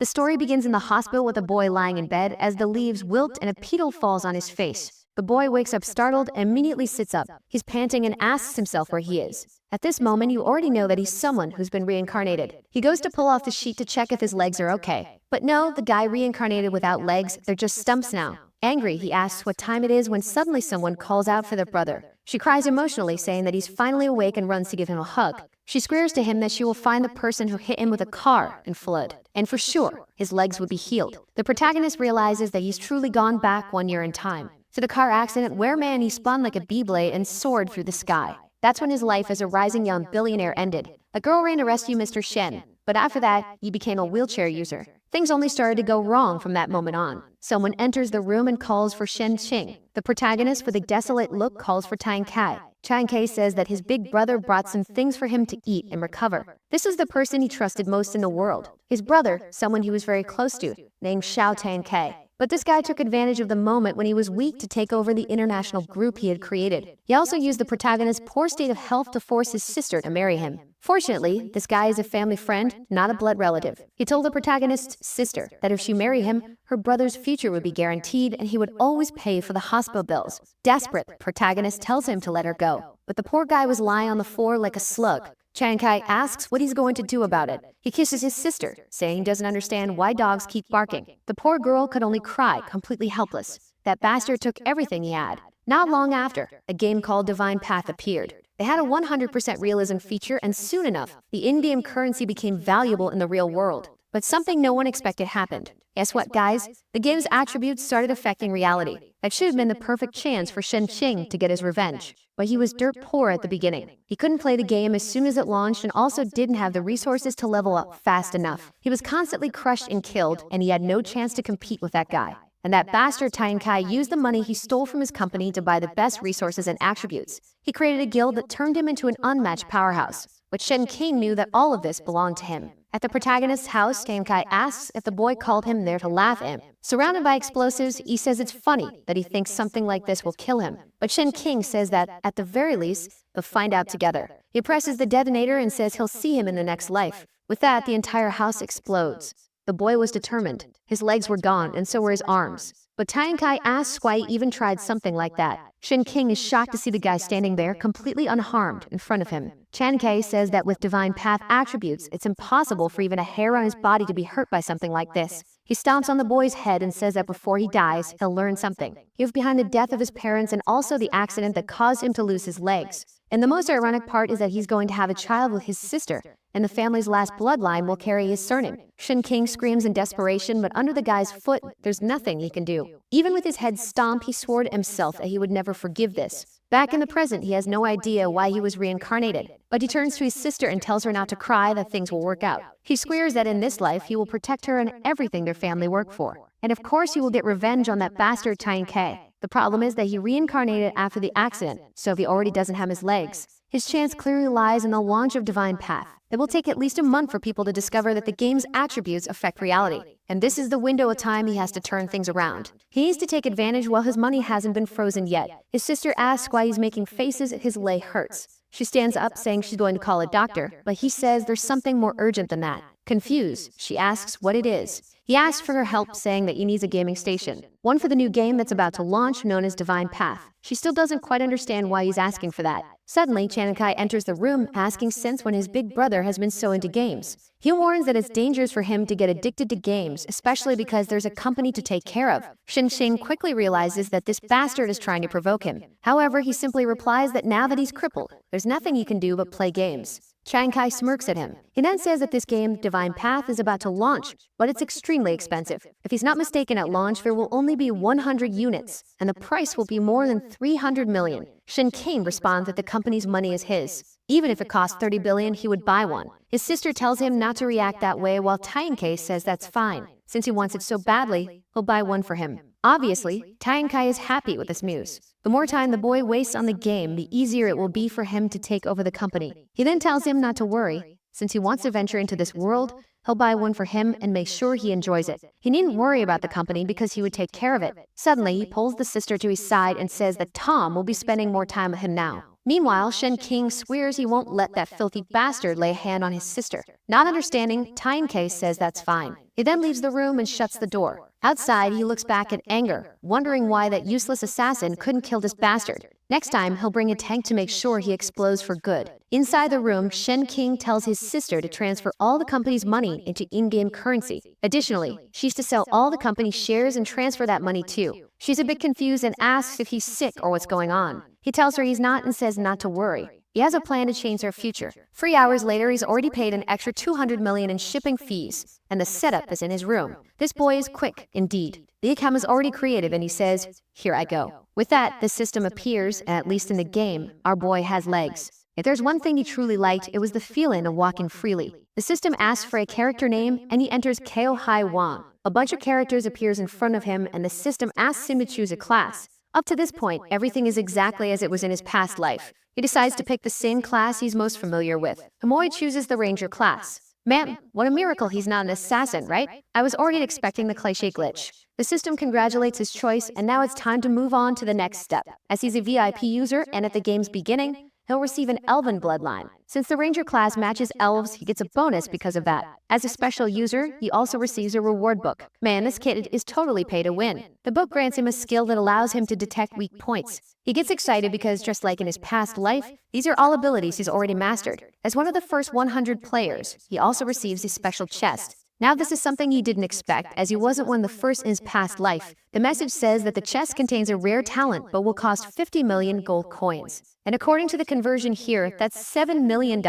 The story begins in the hospital with a boy lying in bed as the leaves wilt and a petal falls on his face. The boy wakes up startled and immediately sits up. He's panting and asks himself where he is. At this moment, you already know that he's someone who's been reincarnated. He goes to pull off the sheet to check if his legs are okay. But no, the guy reincarnated without legs, they're just stumps now. Angry, he asks what time it is when suddenly someone calls out for their brother. She cries emotionally, saying that he's finally awake and runs to give him a hug. She swears to him that she will find the person who hit him with a car and flood. And for sure, his legs would be healed. The protagonist realizes that he's truly gone back 1 year in time to the car accident where he spun like a beyblade and soared through the sky. That's when his life as a rising young billionaire ended. A girl ran to rescue Mr. Shen, but after that, he became a wheelchair user. Things only started to go wrong from that moment on. Someone enters the room and calls for Shen Qing. The protagonist, with a desolate look, calls for Tang Kai. Tang Kai says that his big brother brought some things for him to eat and recover. This was the person he trusted most in the world. His brother, someone he was very close to, named Xiao Tang Kai. But this guy took advantage of the moment when he was weak to take over the international group he had created. He also used the protagonist's poor state of health to force his sister to marry him. Fortunately, this guy is a family friend, not a blood relative. He told the protagonist's sister that if she married him, her brother's future would be guaranteed and he would always pay for the hospital bills. Desperate, the protagonist tells him to let her go. But the poor guy was lying on the floor like a slug. Chiang Kai asks what he's going to do about it. He kisses his sister, saying he doesn't understand why dogs keep barking. The poor girl could only cry, completely helpless. That bastard took everything he had. Not long after, a game called Divine Path appeared. They had a 100% realism feature, and soon enough, the in-game currency became valuable in the real world. But something no one expected happened. Guess what, guys? The game's attributes started affecting reality. That should have been the perfect chance for Shen Qing to get his revenge. But he was dirt poor at the beginning. He couldn't play the game as soon as it launched and also didn't have the resources to level up fast enough. He was constantly crushed and killed, and he had no chance to compete with that guy. And that bastard Tang Kai used the money he stole from his company to buy the best resources and attributes. He created a guild that turned him into an unmatched powerhouse. But Shen Qing knew that all of this belonged to him. At the protagonist's house, Tang Kai asks if the boy called him there to laugh at him. Surrounded by explosives, he says it's funny that he thinks something like this will kill him. But Shen Qing says that, at the very least, they'll find out together. He presses the detonator and says he'll see him in the next life. With that, the entire house explodes. The boy was determined. His legs were gone, and so were his arms. But Tang Kai asks why he even tried something like that. Shen Qing is shocked to see the guy standing there, completely unharmed, in front of him. Chan Kai says that with Divine Path attributes, it's impossible for even a hair on his body to be hurt by something like this. He stomps on the boy's head and says that before he dies, he'll learn something. He was behind the death of his parents and also the accident that caused him to lose his legs. And the most ironic part is that he's going to have a child with his sister, and the family's last bloodline will carry his surname. Shen Qing screams in desperation, but under the guy's foot, there's nothing he can do. Even with his head stomped, he swore to himself that he would never forgive this. Back in the present, he has no idea why he was reincarnated, but he turns to his sister and tells her not to cry, that things will work out. He swears that in this life, he will protect her and everything their family worked for. And of course, he will get revenge on that bastard Tang Kai. The problem is that he reincarnated after the accident, so if he already doesn't have his legs, his chance clearly lies in the launch of Divine Path. It will take at least a month for people to discover that the game's attributes affect reality. And this is the window of time he has to turn things around. He needs to take advantage while his money hasn't been frozen yet. His sister asks why he's making faces, his leg hurts. She stands up saying she's going to call a doctor, but he says there's something more urgent than that. Confused, she asks what it is. He asks for her help, saying that he needs a gaming station, one for the new game that's about to launch, known as Divine Path. She still doesn't quite understand why he's asking for that. Suddenly, Chan Kai enters the room, asking since when his big brother has been so into games. He warns that it's dangerous for him to get addicted to games, especially because there's a company to take care of. Shen Qing quickly realizes that this bastard is trying to provoke him. However, he simply replies that now that he's crippled, there's nothing he can do but play games. Chiang Kai smirks at him. He then says that this game, Divine Path, is about to launch, but it's extremely expensive. If he's not mistaken, at launch there will only be 100 units, and the price will be more than 300 million. Shen Qing responds that the company's money is his. Even if it costs 30 billion, he would buy one. His sister tells him not to react that way, while Tang Kai says that's fine. Since he wants it so badly, he'll buy one for him. Obviously, Tang Kai is happy with this news. The more time the boy wastes on the game, the easier it will be for him to take over the company. He then tells him not to worry. Since he wants to venture into this world, he'll buy one for him and make sure he enjoys it. He needn't worry about the company because he would take care of it. Suddenly, he pulls the sister to his side and says that Tom will be spending more time with him now. Meanwhile, Shen King swears he won't let that filthy bastard lay a hand on his sister. Not understanding, Time Case says that's fine. He then leaves the room and shuts the door. Outside, he looks back in anger, wondering why that useless assassin couldn't kill this bastard. Next time, he'll bring a tank to make sure he explodes for good. Inside the room, Shen King tells his sister to transfer all the company's money into in-game currency. Additionally, she's to sell all the company's shares and transfer that money too. She's a bit confused and asks if he's sick or what's going on. He tells her he's not and says not to worry. He has a plan to change their future. 3 hours later, he's already paid an extra $200 million in shipping fees, and the setup is in his room. This boy is quick, indeed. The account is already created, and he says, "Here I go." With that, the system appears, and at least in the game, our boy has legs. If there's one thing he truly liked, it was the feeling of walking freely. The system asks for a character name, and he enters Keo Hai Wang. A bunch of characters appears in front of him, and the system asks him to choose a class. Up to this point, everything is exactly as it was in his past life. He decides to pick the same class he's most familiar with. Hamoy chooses the Ranger class. "Ma'am, what a miracle he's not an assassin, right? I was already expecting the cliché glitch." The system congratulates his choice, and now it's time to move on to the next step. As he's a VIP user, and at the game's beginning, he'll receive an elven bloodline. Since the Ranger class matches elves, he gets a bonus because of that. As a special user, he also receives a reward book. Man, this kid is totally pay to win. The book grants him a skill that allows him to detect weak points. He gets excited because, just like in his past life, these are all abilities he's already mastered. As one of the first 100 players, he also receives a special chest. Now this is something he didn't expect, as he wasn't one of the first in his past life. The message says that the chest contains a rare talent but will cost 50 million gold coins. And according to the conversion here, that's $7 million.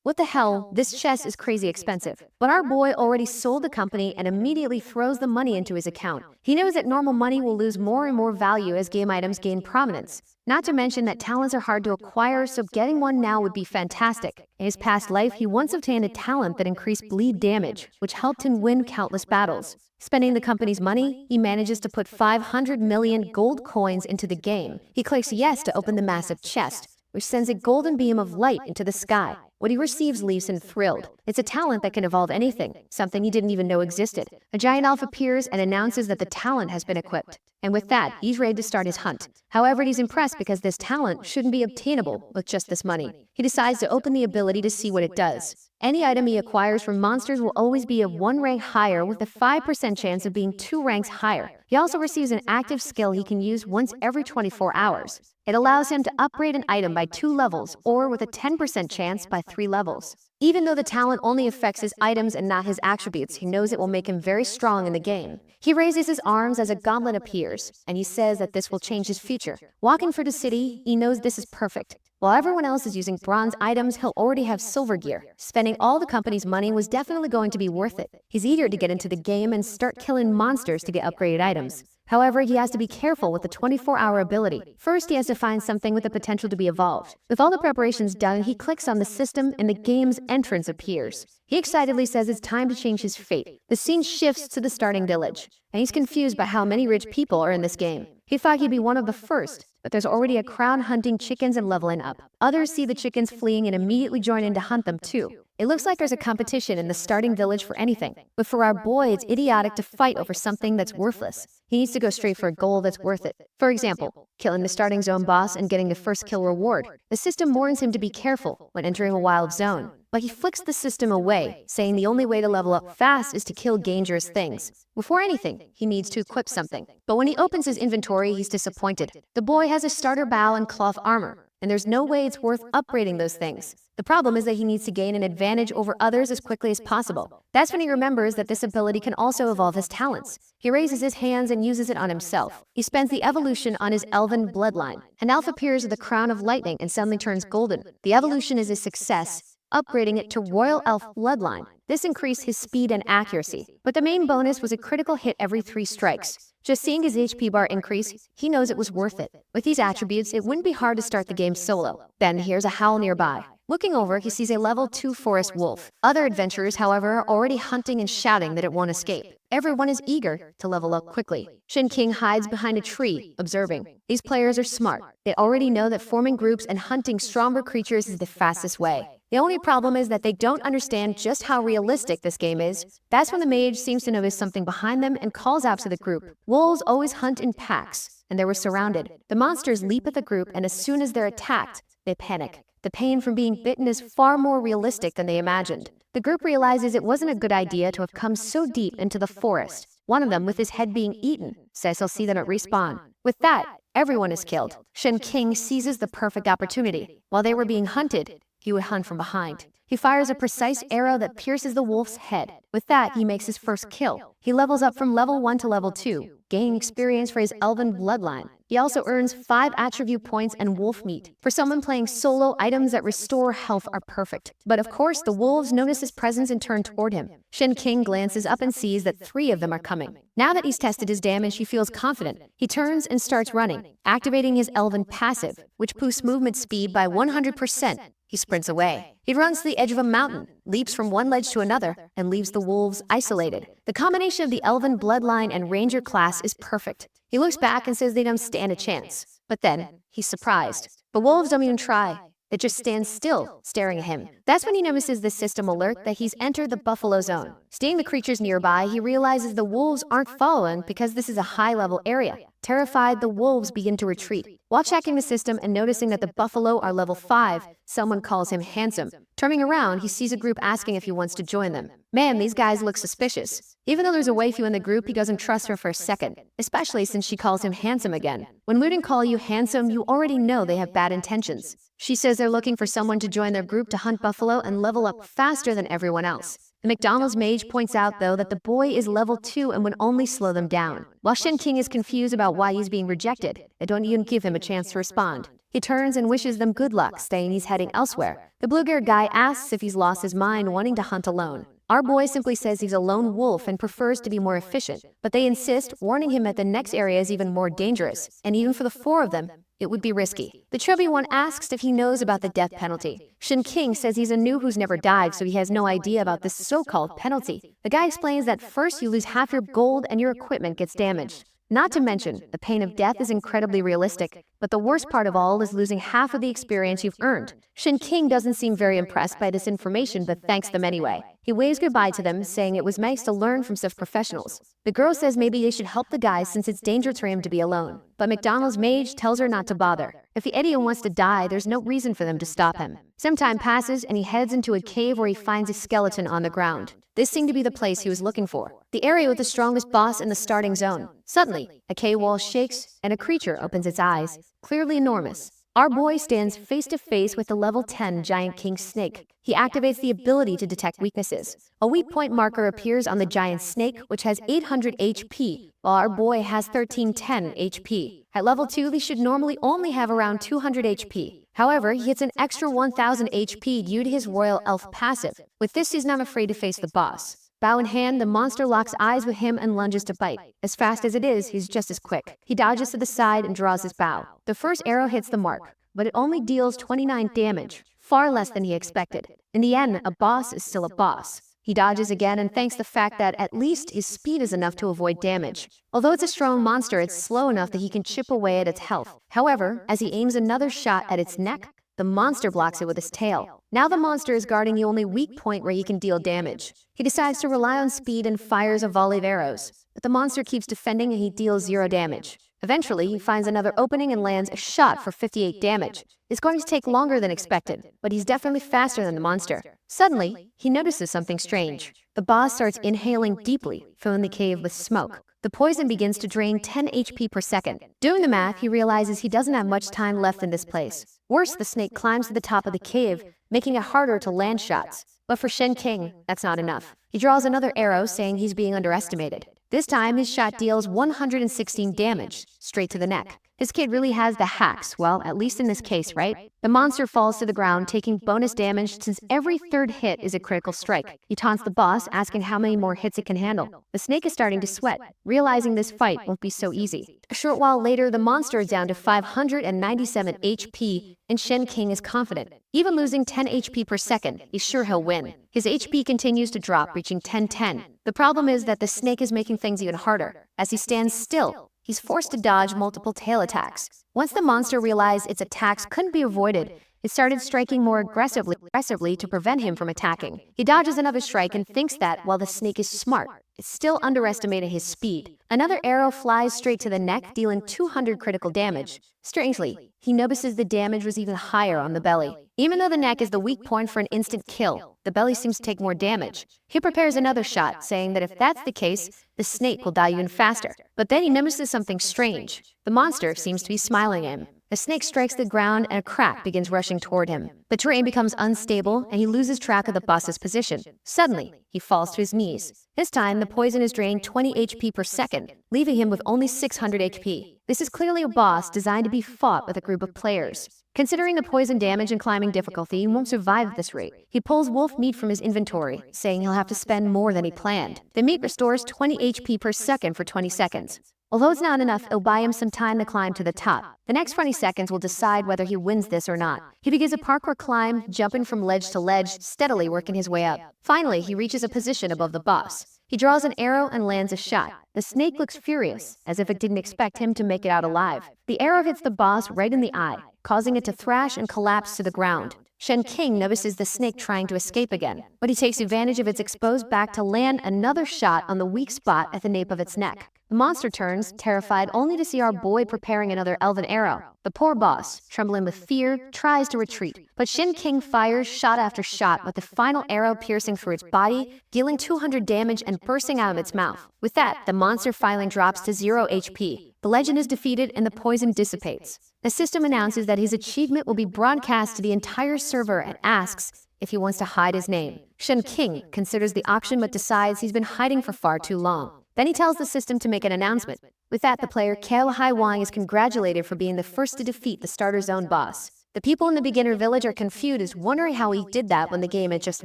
What the hell, this chest is crazy expensive. But our boy already sold the company and immediately throws the money into his account. He knows that normal money will lose more and more value as game items gain prominence. Not to mention that talents are hard to acquire, so getting one now would be fantastic. In his past life, he once obtained a talent that increased bleed damage, which helped him win countless battles. Spending the company's money, he manages to put 500 million gold coins into the game. He clicks yes to open the massive chest, which sends a golden beam of light into the sky. What he receives leaves him thrilled. It's a talent that can evolve anything, something he didn't even know existed. A giant elf appears and announces that the talent has been equipped. And with that, he's ready to start his hunt. However, he's impressed because this talent shouldn't be obtainable with just this money. He decides to open the ability to see what it does. Any item he acquires from monsters will always be a 1 rank higher with a 5% chance of being 2 ranks higher. He also receives an active skill he can use once every 24 hours. It allows him to upgrade an item by 2 levels or with a 10% chance by 3 levels. Even though the talent only affects his items and not his attributes, he knows it will make him very strong in the game. He raises his arms as a gauntlet appears, and he says that this will change his future. Walking through the city, he knows this is perfect. While everyone else is using bronze items, he'll already have silver gear. Spending all the company's money was definitely going to be worth it. He's eager to get into the game and start killing monsters to get upgraded items. However, he has to be careful with the 24-hour ability. First, he has to find something with the potential to be evolved. With all the preparations done, he clicks on the system and the game's entrance appears. He excitedly says it's time to change his fate. The scene shifts to the starting village, and he's confused by how many rich people are in this game. He thought he'd be one of the first, but there's already a crowd hunting chickens and leveling up. Others see the chickens fleeing and immediately join in to hunt them too. It looks like there's a competition in the starting village for anything. But for our boy, it's idiotic to fight over something that's worthless. He needs to go straight for a goal that's worth it. For example, killing the starting zone boss and getting the first kill reward. The system warns him to be careful when entering a wild zone. But he flicks the system away, saying the only way to level up fast is to kill dangerous things. Before anything, he needs to equip something. But when he opens his inventory, he's disappointed. The boy has a starter bow and cloth armor, and there's no way it's worth upgrading those things. The problem is that he needs to gain an advantage over others as quickly as possible. That's when he remembers that this ability can also evolve his talents. He raises his hands and uses it on himself. He spends the evolution on his elven bloodline. An elf appears with a crown of lightning and suddenly turns golden. The evolution is a success, upgrading it to Royal Elf Bloodline. This increased his speed and accuracy. But the main bonus was a critical hit every 3 strikes. Just seeing his HP bar increase, he knows it was worth it. With these attributes, it wouldn't be hard to start the game solo. Then here's a howl nearby. Looking over, he sees a level 2 forest wolf. Other adventurers, however, are already hunting and shouting that it won't escape. Everyone is eager to level up quickly. Shen King hides behind a tree, observing. These players are smart. They already know that forming groups and hunting stronger creatures is the fastest way. The only problem is that they don't understand just how realistic this game is. That's when the mage seems to notice something behind them and calls out to the group. Wolves always hunt in packs, and they were surrounded. The monsters leap at the group, and as soon as they're attacked, They panic. The pain from being bitten is far more realistic than they imagined. The group realizes it wasn't a good idea to have come so deep into the forest. One of them, with his head being eaten, says he'll see them at respawn. With that, everyone is killed. Shen King seizes the perfect opportunity. While they were being hunted, he would hunt from behind. He fires a precise arrow that pierces the wolf's head. With that, he makes his first kill. He levels up from level 1 to level 2, gaining experience for his elven bloodline. He also earns 5 attribute points and wolf meat. For someone playing solo, items that restore health are perfect. But of course, the wolves notice his presence and turn toward him. Shen King glances up and sees that 3 of them are coming. Now that he's tested his damage, he feels confident. He turns and starts running, activating his elven passive, which boosts movement speed by 100%. He sprints away. He runs to the edge of a mountain, leaps from one ledge to another, and leaves the wolves isolated. The combination of the elven bloodline and ranger class is perfect. He looks back and says they don't stand a chance. But then, he's surprised. The wolves don't even try. They just stand still, staring at him. That's when he notices the system alert that he's entered the buffalo zone. Seeing the creatures nearby, he realizes the wolves aren't following because this is a high-level area. Terrified, the wolves begin to retreat. While checking the system and noticing that the buffalo are level 5, someone calls him handsome. Turning around, he sees a group asking if he wants to join them. Man, these guys look suspicious. Even though there's a waifu in the group, he doesn't trust her for a second, especially since she calls him handsome again. When Luden call you handsome, you already know they have bad intentions. She says they're looking for someone to join their group to hunt buffalo and level up faster than everyone else. The McDonald's mage points out, though, that the boy is level 2 and would only slow them down. While Shen King is confused about why he's being rejected, they don't even give him a chance to respond. He turns and wishes them good luck, saying he's heading elsewhere. The blue-haired guy asks if he's lost his mind, wanting to hunt alone. Our boy simply says he's a lone wolf and prefers to be more efficient, but they insist, warning him that the next area is even more dangerous, and even for the 4 of them, it would be risky. The chubby one asks if he knows about the death penalty. Shen King says he's a noob who's never died, so he has no idea about this so-called penalty. The guy explains that first you lose half your gold and your equipment gets damaged. Not to mention, the pain of death is incredibly realistic, but the worst part of all is losing half of the experience you've earned. Shen King doesn't seem very impressed by this information, but thanks them anyway. He waves goodbye to them, saying it was nice to learn from such professionals. The girl says maybe they should help the guy since it's dangerous for him to be alone. But McDonald's mage tells her not to bother. If the idiot wants to die, there's no reason for them to stop him. Some time passes and he heads into a cave where he finds a skeleton on the ground. This seemed to be the place he was looking for, the area with the strongest boss in the starting zone. Suddenly, a cave wall shakes and a creature opens its eyes, clearly enormous. Our boy stands face to face with the level 10 giant king snake. He activates the ability to detect weaknesses. A weak point marker appears on the giant snake, which has 800 HP, while our boy has 1310 HP. At level 2, he should normally only have around 200 HP. However, he gets an extra 1000 HP due to his royal elf passive. With this, he's not afraid to face the boss. Bow in hand, the monster locks eyes with him and lunges to bite. As fast as it is, he's just as quick. He dodges to the side and draws his bow. The first arrow hits the mark, but it only deals 29 damage, far less than he expected. In the end, a boss is still a boss. He dodges again and thanks the fact that at least his speed is enough to avoid damage. Although it's a strong monster, it's slow enough that he can chip away at its health. However, as he aims another shot at its neck, the monster blocks it with his tail. Now the monster is guarding the only weak point where he can deal damage. He decides to rely on speed and fires a volley of arrows, but the monster keeps defending and he deals 0 damage. Eventually, he finds another opening and lands a shot for 58 damage. It's going to take longer than expected, but he's definitely faster than the monster. Suddenly, he notices something strange. The boss starts inhaling deeply, filling the cave with smoke. The poison begins to drain 10 HP per second. Doing the math, he realizes he doesn't have much time left in this place. Worse, the snake climbs to the top of the cave, making it harder to land shots. But for Shen King, that's not enough. He draws another arrow, saying he's being underestimated. This time, his shot deals 116 damage, straight to the neck. This kid really has the hacks, well, at least in this case, right? The monster falls to the ground, taking bonus damage since every 3rd hit is a critical strike. He taunts the boss, asking how many more hits it can handle. The snake is starting to sweat, realizing this fight won't be so easy. A short while later, the monster is down to 597 HP, and Shen King is confident. Even losing 10 HP per second, he's sure he'll win. His HP continues to drop, reaching 1010. The problem is that the snake is making things even harder. As he stands still, he's forced to dodge multiple tail attacks. Once the monster realized its attacks couldn't be avoided, It started striking more aggressively to prevent him from attacking. He dodges another strike and thinks that, while the snake is smart, it still underestimated his speed. Another arrow flies straight to the neck, dealing 200 critical damage. Strangely, he notices the damage was even higher on the belly. Even though the neck is the weak point for an instant kill, the belly seems to take more damage. He prepares another shot, saying that if that's the case, the snake will die even faster. But then he notices something strange. The monster seems to be smiling at him. The snake strikes the ground and a crack begins rushing toward him. The terrain becomes unstable and he loses track of the boss's position. Suddenly, he falls to his knees. This time, the poison is drained 20 HP per second, leaving him with only 600 HP. This is clearly a boss designed to be fought with a group of players. Considering the poison damage and climbing difficulty, he won't survive at this rate. He pulls wolf meat from his inventory, saying he'll have to spend more than he planned. The meat restores 20 HP per second for 20 seconds. Although it's not enough, it'll buy him some time to climb to the top. The next 20 seconds will decide whether he wins this or not. He begins a parkour climb, jumping from ledge to ledge, steadily working his way up. Finally, he reaches a position above the boss. He draws an arrow and lands a shot. The snake looks furious, as if it didn't expect him to make it out alive. The arrow hits the boss right in the eye, causing it to thrash and collapse to the ground. Shen King notices the snake trying to escape again, but he takes advantage of its exposed back to land another shot on the weak spot at the nape of its neck. The monster turns, terrified, only to see our boy preparing another elven arrow. The poor boss, trembling with fear, tries to retreat, but Shen King fires shot after shot, with the final arrow piercing through its body, dealing 200 damage and bursting out of its mouth. With that, the monster finally drops to 0 HP. The legend is defeated and the poison dissipates. The system announces that his achievement will be broadcast to the entire server and asks if he wants to hide his name. Shen King considers the option but decides he's been hiding for far too long. Then he tells the system to make an announcement. With that, the player Kao Hai Wang is congratulated for being the first to defeat the starter zone boss. The people in the beginner village are confused, wondering how he did that when the game had just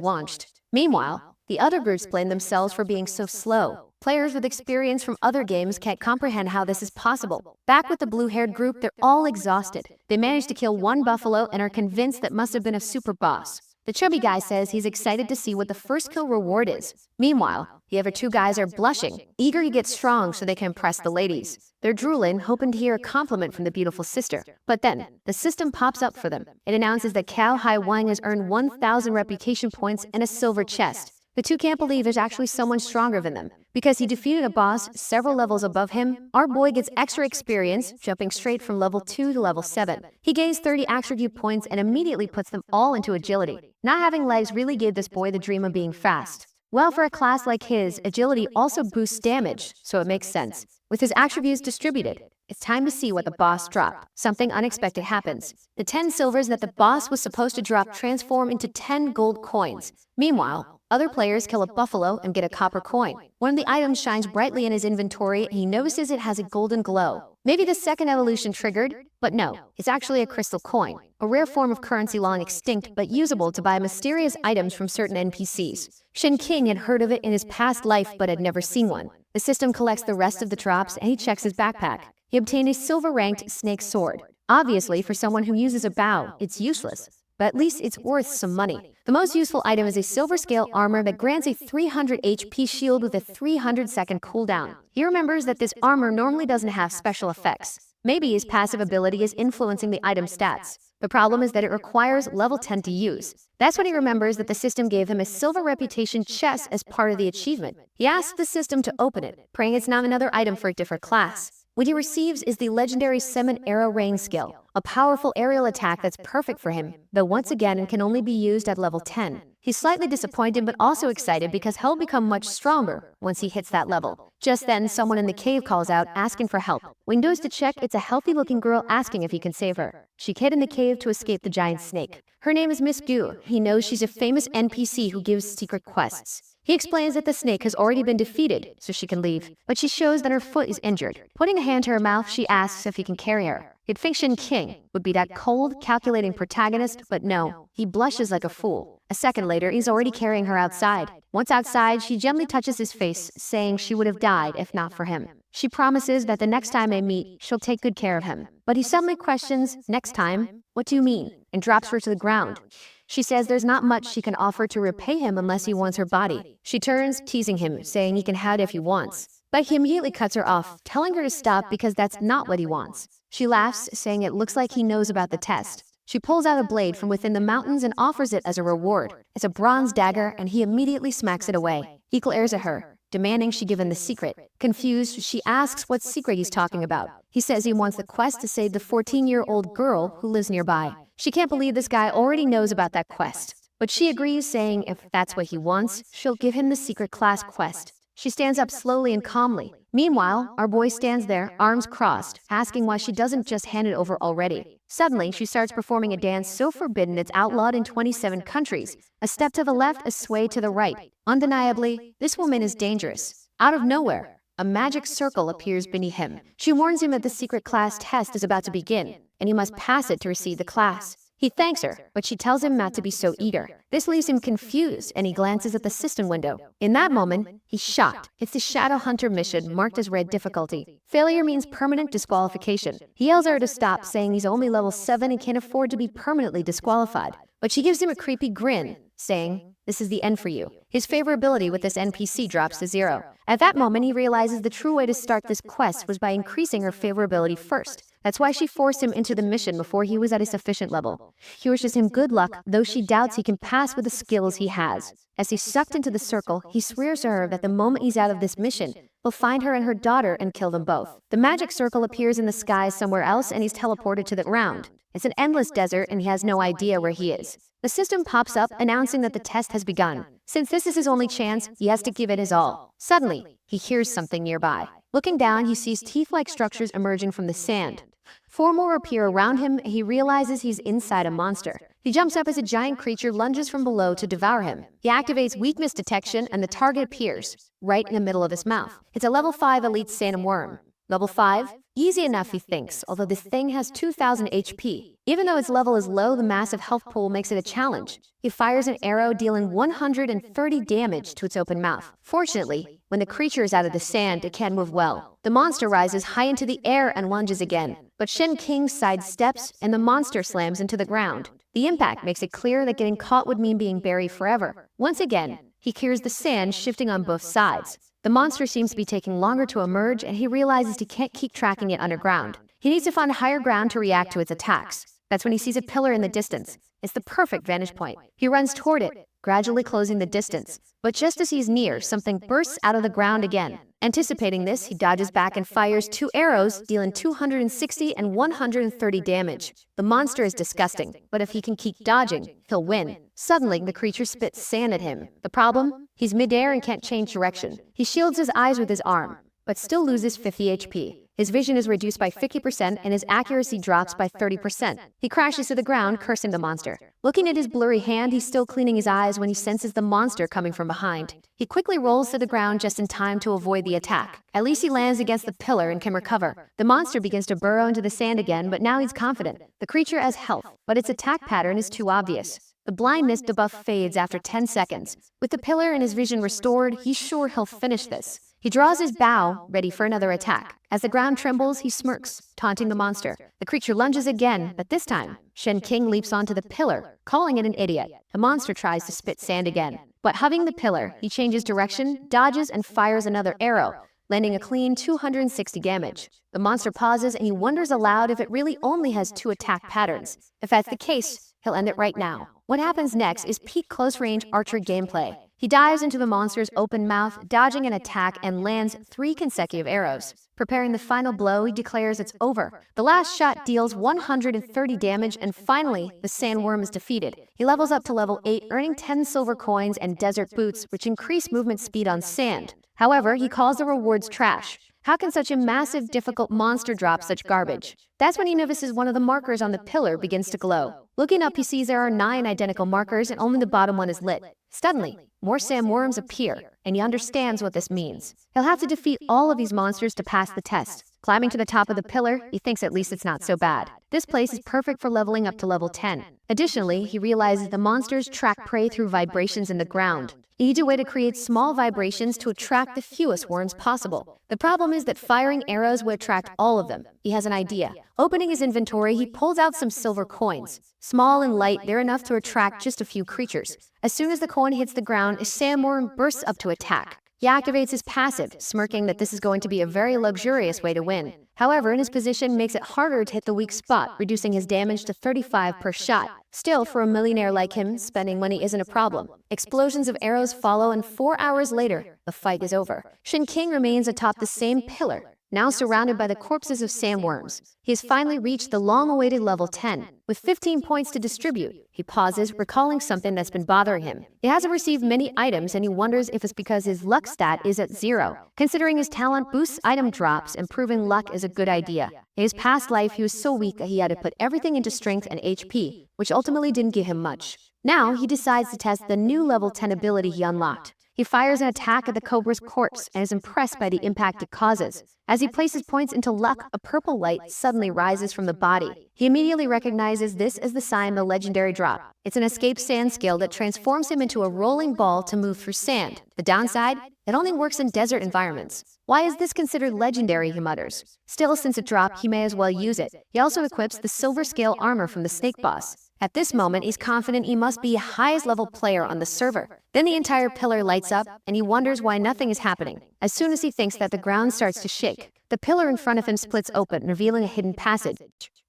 launched. Meanwhile, the other groups blame themselves for being so slow. Players with experience from other games can't comprehend how this is possible. Back with the blue-haired group, they're all exhausted. They managed to kill one buffalo and are convinced that must have been a super boss. The chubby guy says he's excited to see what the first kill reward is. Meanwhile, the other two guys are blushing, eager to get strong so they can impress the ladies. They're drooling, hoping to hear a compliment from the beautiful sister. But then, the system pops up for them. It announces that Kao Hai Wang has earned 1,000 reputation points and a silver chest. The two can't believe there's actually someone stronger than them. Because he defeated a boss several levels above him, our boy gets extra experience, jumping straight from level 2 to level 7. He gains 30 attribute points and immediately puts them all into agility. Not having legs really gave this boy the dream of being fast. Well, for a class like his, agility also boosts damage, so it makes sense. With his attributes distributed, it's time to see what the boss dropped. Something unexpected happens. The 10 silvers that the boss was supposed to drop transform into 10 gold coins. Meanwhile, other players kill a buffalo and get a copper coin. One of the items shines brightly in his inventory and he notices it has a golden glow. Maybe the second evolution triggered, but no, it's actually a crystal coin, a rare form of currency long extinct but usable to buy mysterious items from certain NPCs. Shen King had heard of it in his past life but had never seen one. The system collects the rest of the drops and he checks his backpack. He obtained a silver-ranked snake sword. Obviously, for someone who uses a bow, it's useless, but at least it's worth some money. The most useful item is a silver scale armor that grants a 300 HP shield with a 300-second cooldown. He remembers that this armor normally doesn't have special effects. Maybe his passive ability is influencing the item's stats. The problem is that it requires level 10 to use. That's when he remembers that the system gave him a silver reputation chest as part of the achievement. He asks the system to open it, praying it's not another item for a different class. What he receives is the legendary Semen Arrow Rain skill, a powerful aerial attack that's perfect for him, though once again it can only be used at level 10. He's slightly disappointed but also excited because he'll become much stronger once he hits that level. Just then, someone in the cave calls out, asking for help. When he goes to check, it's a healthy-looking girl asking if he can save her. She hid in the cave to escape the giant snake. Her name is Miss Gu. He knows she's a famous NPC who gives secret quests. He explains that the snake has already been defeated, so she can leave, but she shows that her foot is injured. Putting a hand to her mouth, she asks if he can carry her. You'd think Shen King would be that cold, calculating protagonist, but no, he blushes like a fool. A second later, he's already carrying her outside. Once outside, she gently touches his face, saying she would have died if not for him. She promises that the next time they meet, she'll take good care of him. But he suddenly questions, "Next time? What do you mean?" and drops her to the ground. She says there's not much she can offer to repay him unless he wants her body. She turns, teasing him, saying he can have it if he wants. But he immediately cuts her off, telling her to stop because that's not what he wants. She laughs, saying it looks like he knows about the test. She pulls out a blade from within the mountains and offers it as a reward. It's a bronze dagger, and he immediately smacks it away. He glares at her, demanding she give him the secret. Confused, she asks what secret he's talking about. He says he wants the quest to save the 14-year-old girl who lives nearby. She can't believe this guy already knows about that quest, but she agrees, saying if that's what he wants, she'll give him the secret class quest. She stands up slowly and calmly. Meanwhile, our boy stands there, arms crossed, asking why she doesn't just hand it over already. Suddenly, she starts performing a dance so forbidden it's outlawed in 27 countries. A step to the left, a sway to the right. Undeniably, this woman is dangerous. Out of nowhere, a magic circle appears beneath him. She warns him that the secret class test is about to begin, and he must pass it to receive the class. He thanks her, but she tells him not to be so eager. This leaves him confused, and he glances at the system window. In that moment, he's shocked. It's the Shadow Hunter mission marked as red difficulty. Failure means permanent disqualification. He yells at her to stop, saying he's only level 7 and can't afford to be permanently disqualified. But she gives him a creepy grin, saying, "This is the end for you." His favorability with this NPC drops to 0. At that moment, he realizes the true way to start this quest was by increasing her favorability first. That's why she forced him into the mission before he was at a sufficient level. He wishes him good luck, though she doubts he can pass with the skills he has. As he's sucked into the circle, he swears to her that the moment he's out of this mission, he'll find her and her daughter and kill them both. The magic circle appears in the sky somewhere else, and he's teleported to the ground. It's an endless desert, and he has no idea where he is. The system pops up, announcing that the test has begun. Since this is his only chance, he has to give it his all. Suddenly, he hears something nearby. Looking down, he sees teeth-like structures emerging from the sand. 4 more appear around him, and he realizes he's inside a monster. He jumps up as a giant creature lunges from below to devour him. He activates weakness detection, and the target appears right in the middle of his mouth. It's a level 5 elite sandworm. Level 5? Easy enough, he thinks, although this thing has 2000 HP. Even though its level is low, the massive health pool makes it a challenge. He fires an arrow, dealing 130 damage to its open mouth. Fortunately, when the creature is out of the sand, it can't move well. The monster rises high into the air and lunges again. But Shen King sidesteps, and the monster slams into the ground. The impact makes it clear that getting caught would mean being buried forever. Once again, he hears the sand shifting on both sides. The monster seems to be taking longer to emerge, and he realizes he can't keep tracking it underground. He needs to find higher ground to react to its attacks. That's when he sees a pillar in the distance. It's the perfect vantage point. He runs toward it, gradually closing the distance. But just as he's near, something bursts out of the ground again. Anticipating this, he dodges back and fires 2 arrows, dealing 260 and 130 damage. The monster is disgusting, but if he can keep dodging, he'll win. Suddenly, the creature spits sand at him. The problem? He's midair and can't change direction. He shields his eyes with his arm, but still loses 50 HP. His vision is reduced by 50% and his accuracy drops by 30%. He crashes to the ground, cursing the monster. Looking at his blurry hand, he's still cleaning his eyes when he senses the monster coming from behind. He quickly rolls to the ground just in time to avoid the attack. At least he lands against the pillar and can recover. The monster begins to burrow into the sand again, but now he's confident. The creature has health, but its attack pattern is too obvious. The blindness debuff fades after 10 seconds. With the pillar and his vision restored, he's sure he'll finish this. He draws his bow, ready for another attack. As the ground trembles, he smirks, taunting the monster. The creature lunges again, but this time, Shen King leaps onto the pillar, calling it an idiot. The monster tries to spit sand again. But hugging the pillar, he changes direction, dodges, and fires another arrow, landing a clean 260 damage. The monster pauses, and he wonders aloud if it really only has 2 attack patterns. If that's the case, he'll end it right now. What happens next is peak close-range archer gameplay. He dives into the monster's open mouth, dodging an attack, and lands 3 consecutive arrows. Preparing the final blow, he declares it's over. The last shot deals 130 damage, and finally, the sandworm is defeated. He levels up to level 8, earning 10 silver coins and desert boots, which increase movement speed on sand. However, he calls the rewards trash. How can such a massive, difficult monster drop such garbage? That's when he notices one of the markers on the pillar begins to glow. Looking up, he sees there are 9 identical markers, and only the bottom one is lit. Suddenly, more sandworms appear, and he understands what this means. He'll have to defeat all of these monsters to pass the test. Climbing to the top of the pillar, he thinks at least it's not so bad. This place is perfect for leveling up to level 10. Additionally, he realizes the monsters track prey through vibrations in the ground. He needs a way to create small vibrations to attract the fewest worms possible. The problem is that firing arrows would attract all of them. He has an idea. Opening his inventory, he pulls out some silver coins. Small and light, they're enough to attract just a few creatures. As soon as the coin hits the ground, a sandworm bursts up to attack. He activates his passive, smirking that this is going to be a very luxurious way to win. However, in his position makes it harder to hit the weak spot, reducing his damage to 35 per shot. Still, for a millionaire like him, spending money isn't a problem. Explosions of arrows follow, and 4 hours later, the fight is over. Shin King remains atop the same pillar, now surrounded by the corpses of sandworms. He has finally reached the long-awaited level 10. With 15 points to distribute, he pauses, recalling something that's been bothering him. He hasn't received many items, and he wonders if it's because his luck stat is at 0. Considering his talent boosts item drops, improving luck is a good idea. In his past life, he was so weak that he had to put everything into strength and HP, which ultimately didn't give him much. Now, he decides to test the new level 10 ability he unlocked. He fires an attack at the cobra's corpse and is impressed by the impact it causes. As he places points into luck, a purple light suddenly rises from the body. He immediately recognizes this as the sign of the legendary drop. It's an escape sand skill that transforms him into a rolling ball to move through sand. The downside? It only works in desert environments. Why is this considered legendary, he mutters. Still, since it dropped, he may as well use it. He also equips the silver scale armor from the snake boss. At this moment, he's confident he must be the highest level player on the server. Then the entire pillar lights up, and he wonders why nothing is happening. As soon as he thinks that, the ground starts to shake. The pillar in front of him splits open, revealing a hidden passage.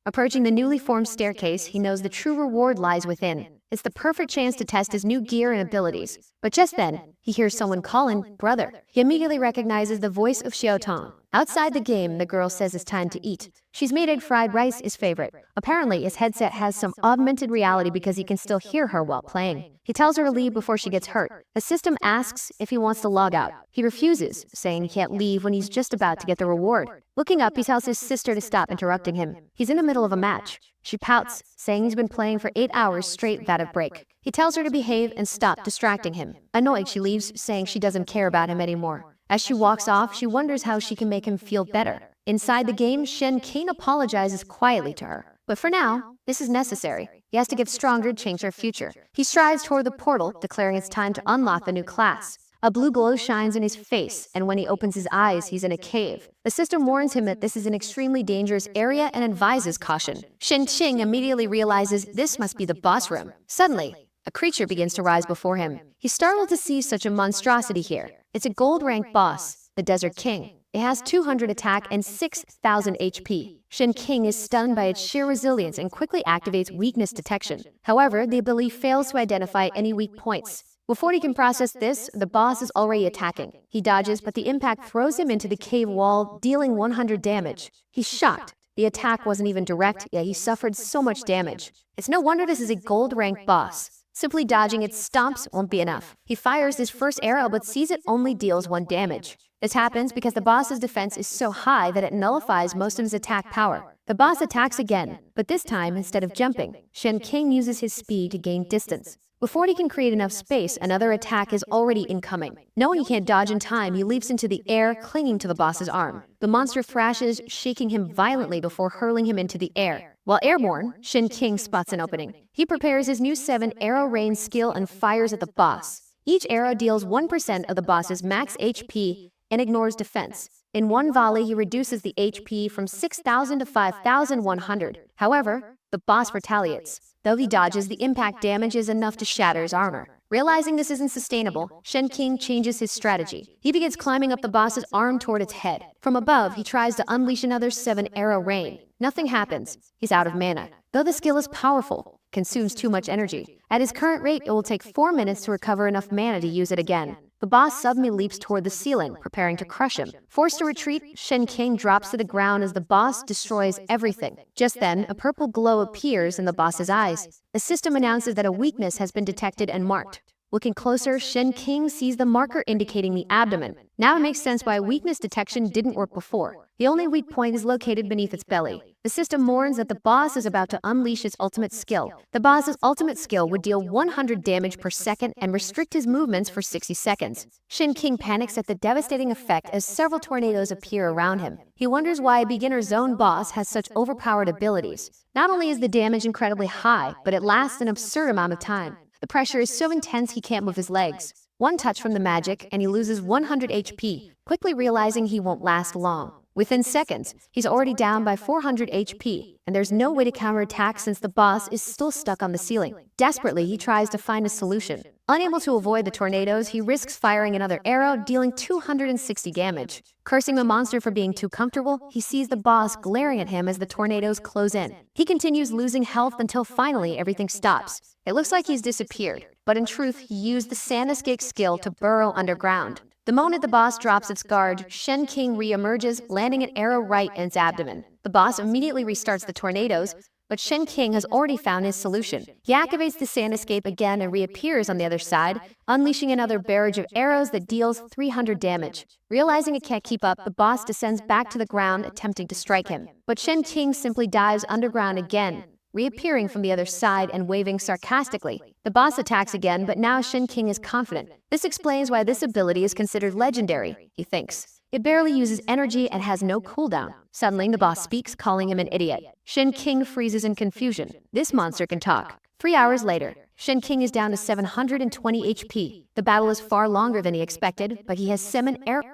Approaching the newly formed staircase, he knows the true reward lies within. It's the perfect chance to test his new gear and abilities. But just then, he hears someone calling, "Brother." He immediately recognizes the voice of Xiaotong. Outside the game, the girl says it's time to eat. She's made egg fried rice his favorite. Apparently, his headset has some augmented reality because he can still hear her while playing. He tells her to leave before she gets hurt. The system asks if he wants to log out. He refuses, saying he can't leave when he's just about to get the reward. Looking up, he tells his sister to stop interrupting him. He's in the middle of a match. She pouts, saying he's been playing for 8 hours straight without a break. He tells her to behave and stop distracting him. Annoyed, she leaves, saying she doesn't care about him anymore. As she walks off, she wonders how she can make him feel better. Inside the game, Shen King apologizes quietly to her. But for now, this is necessary. He has to get stronger to change her future. He strides toward the portal, declaring it's time to unlock the new class. A blue glow shines in his face, and when he opens his eyes, he's in a cave. The system warns him that this is an extremely dangerous area and advises caution. Shen Qing immediately realizes this must be the boss room. Suddenly, a creature begins to rise before him. He's startled to see such a monstrosity here. It's a gold-ranked boss, the Desert King. It has 200 attack and 6,000 HP. Shen King is stunned by its sheer resilience and quickly activates weakness detection. However, the ability fails to identify any weak points. Before he can process this, the boss is already attacking. He dodges, but the impact throws him into the cave wall, dealing 100 damage. He's shocked. The attack wasn't even direct, yet he suffered so much damage. It's no wonder this is a gold-ranked boss. Simply dodging its stomps won't be enough. He fires his first arrow, but sees it only deals 1 damage. This happens because the boss's defense is so high that it nullifies most of his attack power. The boss attacks again, but this time, instead of jumping, Shen King uses his speed to gain distance. Before he can create enough space, another attack is already incoming. Knowing he can't dodge in time, he leaps into the air, clinging to the boss's arm. The monster thrashes, shaking him violently before hurling him into the air. While airborne, Shen King spots an opening. He prepares his new 7-arrow rain skill and fires at the boss. Each arrow deals 1% of the boss's max HP and ignores defense. In one volley, he reduces the HP from 6,000 to 5,100. However, the boss retaliates. Though he dodges, the impact damage is enough to shatter his armor. Realizing this isn't sustainable, Shen King changes his strategy. He begins climbing up the boss's arm toward its head. From above, he tries to unleash another 7-arrow rain. Nothing happens. He's out of mana. Though the skill is powerful, it consumes too much energy. At his current rate, it will take 4 minutes to recover enough mana to use it again. The boss suddenly leaps toward the ceiling, preparing to crush him. Forced to retreat, Shen King drops to the ground as the boss destroys everything. Just then, a purple glow appears in the boss's eyes. The system announces that a weakness has been detected and marked. Looking closer, Shen King sees the marker indicating the abdomen. Now it makes sense why weakness detection didn't work before. The only weak point is located beneath its belly. The system mourns that the boss is about to unleash its ultimate skill. The boss's ultimate skill would deal 100 damage per second and restrict his movements for 60 seconds. Shen King panics at the devastating effect as several tornadoes appear around him. He wonders why a beginner zone boss has such overpowered abilities. Not only is the damage incredibly high, but it lasts an absurd amount of time. The pressure is so intense he can't move his legs. One touch from the magic, and he loses 100 HP, quickly realizing he won't last long. Within seconds, he's already down by 400 HP, and there's no way to counterattack since the boss is still stuck on the ceiling. Desperately, he tries to find a solution. Unable to avoid the tornadoes, he risks firing another arrow, dealing 260 damage. Cursing the monster for being too comfortable, he sees the boss glaring at him as the tornadoes close in. He continues losing health until finally everything stops. It looks like he's disappeared, but in truth, he used the sand escape skill to burrow underground. The moment the boss drops its guard, Shen King re-emerges, landing an arrow right in its abdomen. The boss immediately restarts the tornadoes, but Shen King has already found his solution. He activates the sand escape again and reappears on the other side, unleashing another barrage of arrows that deals 300 damage. Realizing it can't keep up, the boss descends back to the ground, attempting to strike him. But Shen King simply dives underground again, reappearing from the other side and waving sarcastically. The boss attacks again, but now Shen King is confident. This explains why this ability is considered legendary, he thinks. It barely uses energy and has no cooldown. Suddenly, the boss speaks, calling him an idiot. Shen King freezes in confusion. This monster can talk. 3 hours later, Shen King is down to 720 HP. The battle is far longer than he expected, but he has 7 arrows.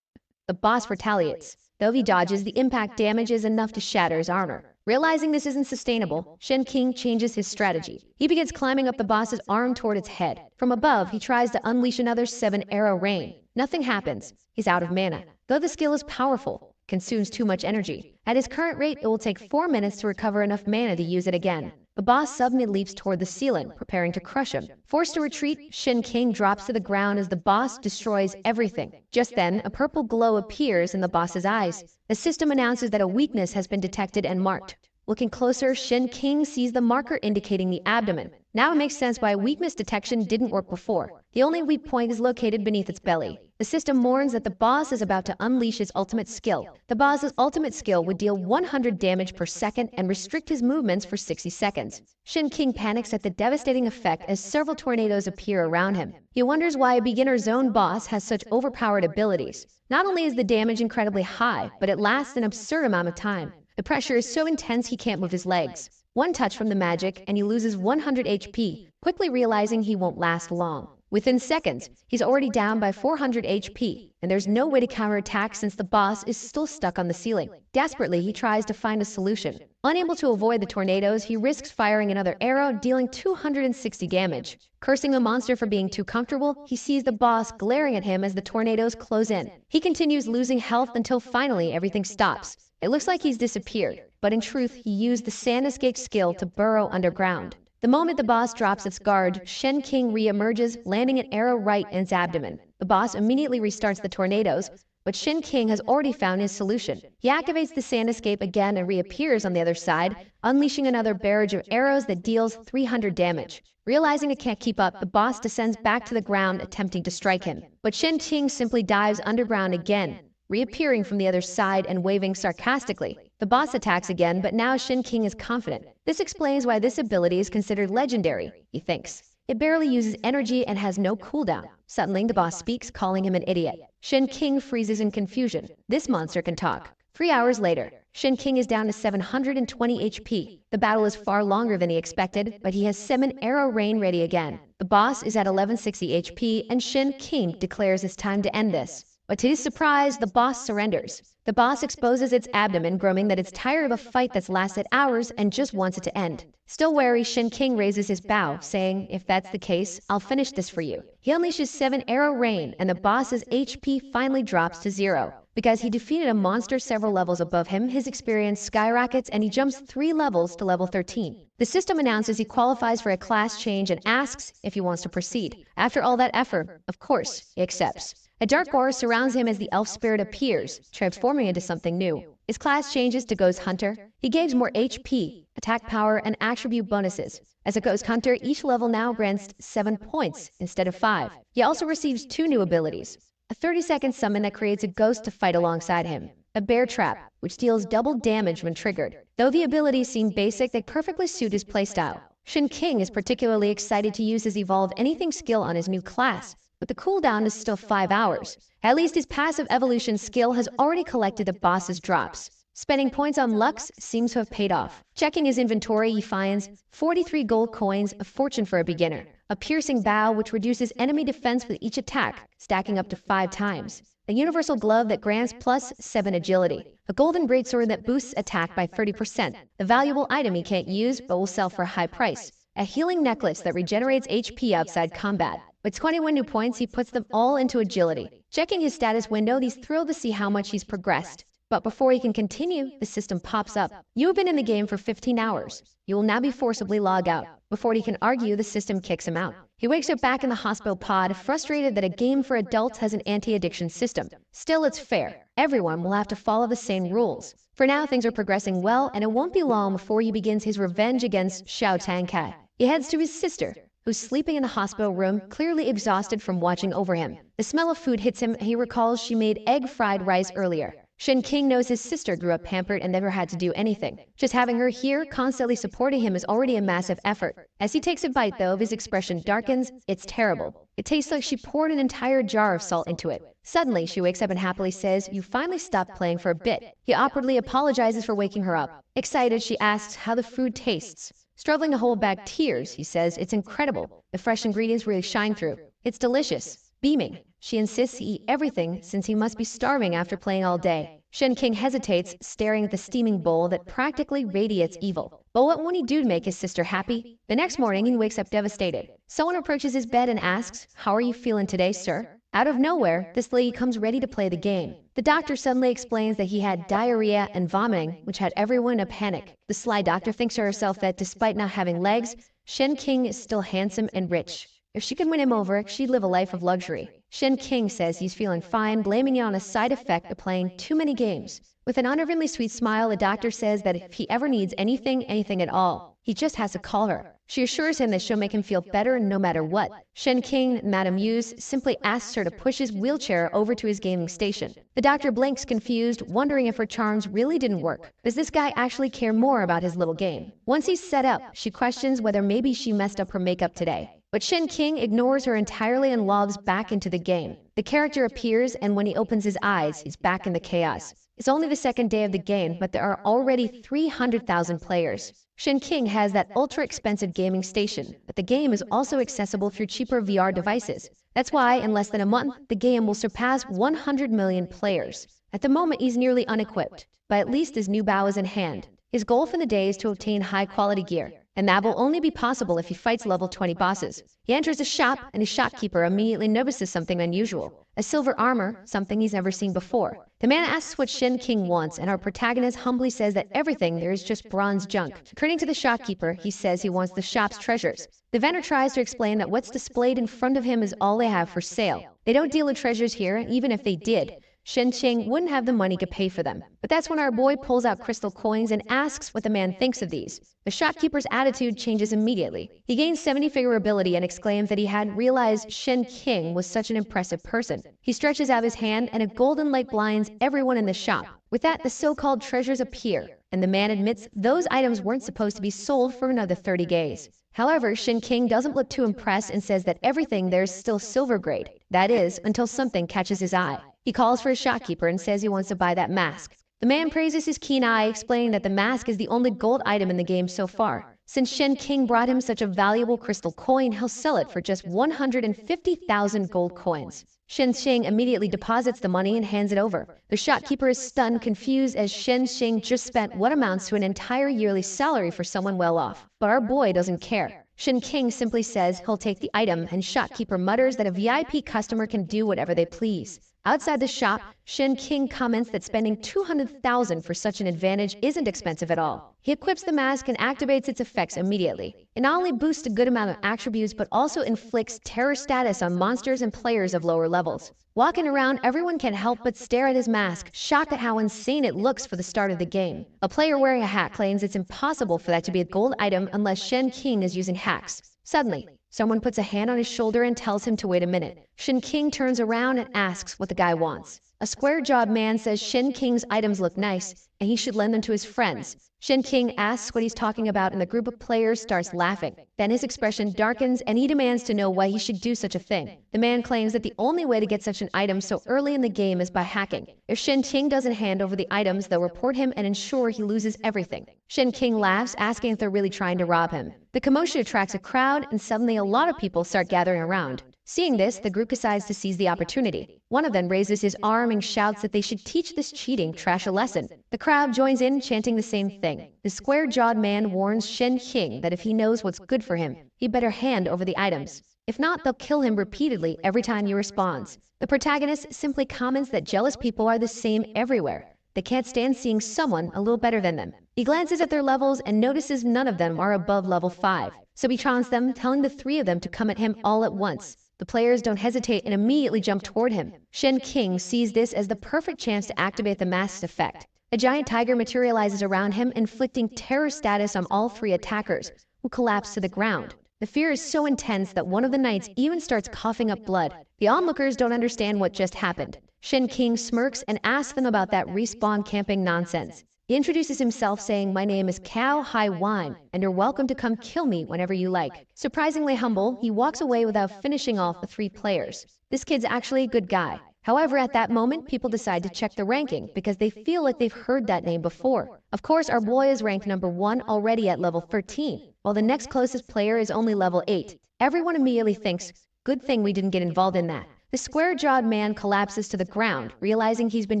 The boss retaliates. Though he dodges, the impact damage is enough to shatter his armor. Realizing this isn't sustainable, Shen King changes his strategy. He begins climbing up the boss's arm toward its head. From above, he tries to unleash another 7-arrow rain. Nothing happens. He's out of mana. Though the skill is powerful, it consumes too much energy. At his current rate, it will take 4 minutes to recover enough mana to use it again. The boss suddenly leaps toward the ceiling, preparing to crush him. Forced to retreat, Shen King drops to the ground as the boss destroys everything. Just then, a purple glow appears in the boss's eyes. The system announces that a weakness has been detected and marked. Looking closer, Shen King sees the marker indicating the abdomen. Now it makes sense why weakness detection didn't work before. The only weak point is located beneath its belly. The system warns that the boss is about to unleash his ultimate skill. The boss's ultimate skill would deal 100 damage per second and restrict his movements for 60 seconds. Shen King panics at the devastating effect as several tornadoes appear around him. He wonders why a beginner zone boss has such overpowered abilities. Not only is the damage incredibly high, but it lasts an absurd amount of time. The pressure is so intense he can't move his legs. One touch from the magic and he loses 100 HP, quickly realizing he won't last long. Within seconds, he's already down by 400 HP, and there's no way to counterattack since the boss is still stuck on the ceiling. Desperately, he tries to find a solution. Unable to avoid the tornadoes, he risks firing another arrow, dealing 260 damage. Cursing the monster for being too comfortable, he sees the boss glaring at him as the tornadoes close in. He continues losing health until finally everything stops. It looks like he's disappeared, but in truth, he used the sand escape skill to burrow underground. The moment the boss drops its guard, Shen King re-emerges, landing an arrow right in its abdomen. The boss immediately restarts the tornadoes, but Shen King has already found his solution. He activates the sand escape again and reappears on the other side, unleashing another barrage of arrows that deals 300 damage. Realizing it can't keep up, the boss descends back to the ground, attempting to strike him. But Shen King simply dives underground again, reappearing from the other side and waving sarcastically. The boss attacks again, but now Shen King is confident. This explains why this ability is considered legendary, he thinks. It barely uses energy and has no cooldown. Suddenly, the boss speaks, calling him an idiot. Shen King freezes in confusion. This monster can talk. 3 hours later, Shen King is down to 720 HP. The battle is far longer than he expected, but he has 7-arrow rain ready again. The boss is at 1160 HP, and Shen King declares it's time to end this. But to his surprise, the boss surrenders. The boss exposes its abdomen, groaning that it's tired of a fight that's lasted hours and just wants it to end. Still wary, Shen King raises his bow, saying, "If that's the case, I'll finish this for you." He unleashes 7-arrow rain, and the boss's HP finally drops to 0. Because he defeated a monster several levels above him, his experience skyrockets and he jumps 3 levels to level 13. The system announces he qualifies for a class change and asks if he wants to proceed. After all that effort, of course, he accepts. A dark aura surrounds him as the elf spirit appears, transforming into something new. His class changes to Ghost Hunter. He gains more HP, attack power, and attribute bonuses. As a Ghost Hunter, each level now grants 7 points instead of 5. He also receives 2 new abilities. A 30-second summon that creates a ghost to fight alongside him. A bear trap, which deals double damage when triggered. Though the abilities seem basic, they perfectly suit his playstyle. Shen King is particularly excited to use his Evolve Anything skill on his new class, but the cooldown is still 5 hours. At least his passive evolution skill has already collected the boss's drops. Spending points on Lux seems to have paid off. Checking his inventory, he finds 43 gold coins, a fortune for a beginner. a piercing bow which reduces enemy defense with each attack, stacking up to 5 times, a universal glove that grants +7 agility, a golden greatsword that boosts attack by 30%, a valuable item he can't use but will sell for a high price, a healing necklace that regenerates HP outside combat. With 21 new points, he puts them all into agility. Checking his status window, he's thrilled to see how much he's progressed. But before he can continue, the system pops up. You have been in the game for 15 hours. You will now be forcibly logged out. Before he can argue, the system kicks him out. He wakes up back in the hospital pod, frustrated that a game for adults has an anti-addiction system. Still, it's fair. Everyone will have to follow the same rules. For now, things are progressing well, and it won't be long before he begins his revenge against Xiao Tangkai. He heads to his sister, who's sleeping in the hospital room, clearly exhausted from watching over him. The smell of food hits him, and he recalls she made egg fried rice earlier. Shen King knows his sister grew up pampered and never had to do anything. Just having her here, constantly supporting him, is already a massive effort. As he takes a bite, though, his expression darkens. It's terrible. It tastes like she poured an entire jar of salt into it. Suddenly, she wakes up and happily says, "You finally stopped playing for a bit." He awkwardly apologizes for waking her up. Excited, she asks how the food tastes. Struggling to hold back tears, he says, "It's incredible. The fresh ingredients really shine through. It's delicious." Beaming, she insists he eat everything since he must be starving after playing all day. Shen King hesitates, staring at the steaming bowl that practically radiates evil. But what won't he do to make his sister happy? The next morning, he wakes up devastated. Someone approaches his bed and asks, "How are you feeling today, sir?" Out of nowhere, this lady comes ready to play the game. The doctor suddenly explains that he had diarrhea and vomiting, which had everyone in a panic. The sly doctor thinks to herself that despite not having legs, Shen King is still handsome and rich. If she can win him over, she'd live a life of luxury. Shen King says he's feeling fine, blaming it on a side effect of playing too many games. With an unnervingly sweet smile, the doctor says that if he ever needs anything at all, he just has to call her. She assures him that she'll make him feel better no matter what. Shen King, Madame Muse, simply asks her to push his wheelchair over to his gaming station. The doctor blinks confused, wondering if her charms really didn't work. Does this guy actually care more about his little game? Once he's set up, she questions whether maybe she messed up her makeup today. But Shen King ignores her entirely and logs back into the game. The character appears, and when he opens his eyes, he's back in the chaos. It's only the second day of the game, but there are already 300,000 players. Shen King has that ultra-expensive gaming station, but the game is also accessible through cheaper VR devices. That's why, in less than a month, the game will surpass 100 million players. At the moment, he's nearly unequipped, but at least his new bow is in hand. His goal for the day is to obtain high-quality gear, and that will only be possible if he fights level 20 bosses. He enters a shop, and his shopkeeper immediately notices something unusual. A silver armor, something he's never seen before. The man asks what Shen King wants, and our protagonist humbly says that everything there is just bronze junk. According to the shopkeeper, he says he wants the shop's treasures. The vendor tries to explain that what's displayed in front of him is all they have for sale. They don't deal with treasures here, and even if they did, Shen King wouldn't have the money to pay for them. But that's when our boy pulls out crystal coins and asks what the man thinks of these. The shopkeeper's attitude changes immediately. He gains 70-figure ability and exclaims that he hadn't realized Shen King was such an impressive person. He stretches out his hand, and a golden light blinds everyone in the shop. With that, the so-called treasures appear, and the man admits those items weren't supposed to be sold for another 30 days. However, Shen King doesn't look too impressed and says that everything there's still silver grade. That is, until something catches his eye. He calls for his shopkeeper and says he wants to buy that mask. The man praises his keen eye, explaining that the mask is the only gold item in the game so far. Since Shen King brought him such a valuable crystal coin, he'll sell it for just 150,000 gold coins. Shen King immediately deposits the money and hands it over. The shopkeeper is stunned, confused, as Shen King just spent what amounts to an entire yearly salary for someone well off. But our boy doesn't care. Shen King simply says he'll take the item, and shopkeeper mutters that a VIP customer can do whatever they please. Outside the shop, Shen King comments that spending 200,000 for such an advantage isn't expensive at all. He equips the mask and activates its effects immediately. It not only boosts a good amount of attributes, but also inflicts terror status on monsters and players of lower levels. Walking around, everyone can't help but stare at his mask, shocked at how insane it looks for the start of the game. A player wearing a hat claims it's impossible for that to be a gold item unless Shen King is using hacks. Suddenly, someone puts a hand on his shoulder and tells him to wait a minute. Shen King turns around and asks what the guy wants. A square-jawed man says Shen King's items look nice, and he should lend them to his friends. Shen King asks what he's talking about and the group of players starts laughing. Then his expression darkens and he demands to know why he should do such a thing. The man claims that the only way to get such an item so early in the game is by hacking. If Shen King doesn't hand over the items, they'll report him and ensure he loses everything. Shen King laughs, asking if they're really trying to rob him. The commotion attracts a crowd and suddenly a lot of people start gathering around. Seeing this, the group decides to seize the opportunity. One of them raises his arm and shouts that they should teach this cheating trash a lesson. The crowd joins in, chanting the same thing. The square-jawed man warns Shen King that if he knows what's good for him, he better hand over the items. If not, they'll kill him repeatedly every time he responds. The protagonist simply comments that jealous people are the same everywhere. They can't stand seeing someone a little better than them. He glances at their levels and notices none of them are above level 5. So he taunts them, telling the 3 of them to come at him all at once. The players don't hesitate and immediately jump toward him. Shen King sees this as the perfect chance to activate the mask's effect. A giant tiger materializes around him, inflicting terror status on all 3 attackers, who collapse to the ground. The fear is so intense that one of the knights even starts coughing up blood. The onlookers don't understand what just happened. Shen King smirks and asks them about that respawn camping nonsense. He introduces himself saying, "My name is Cow High Wine, and you're welcome to come kill me whenever you like." Surprisingly humble, he walks away without finishing off the 3 players. This kid's actually a good guy. However, at that moment, people decide to check the ranking because they feel like they've heard that name before. Of course, our boy is ranked number 1 already at level 13, while the next closest player is only level 8. Everyone immediately thinks, "Good thing we didn't get involved in that." The square-jawed man collapses to the ground, realizing he's been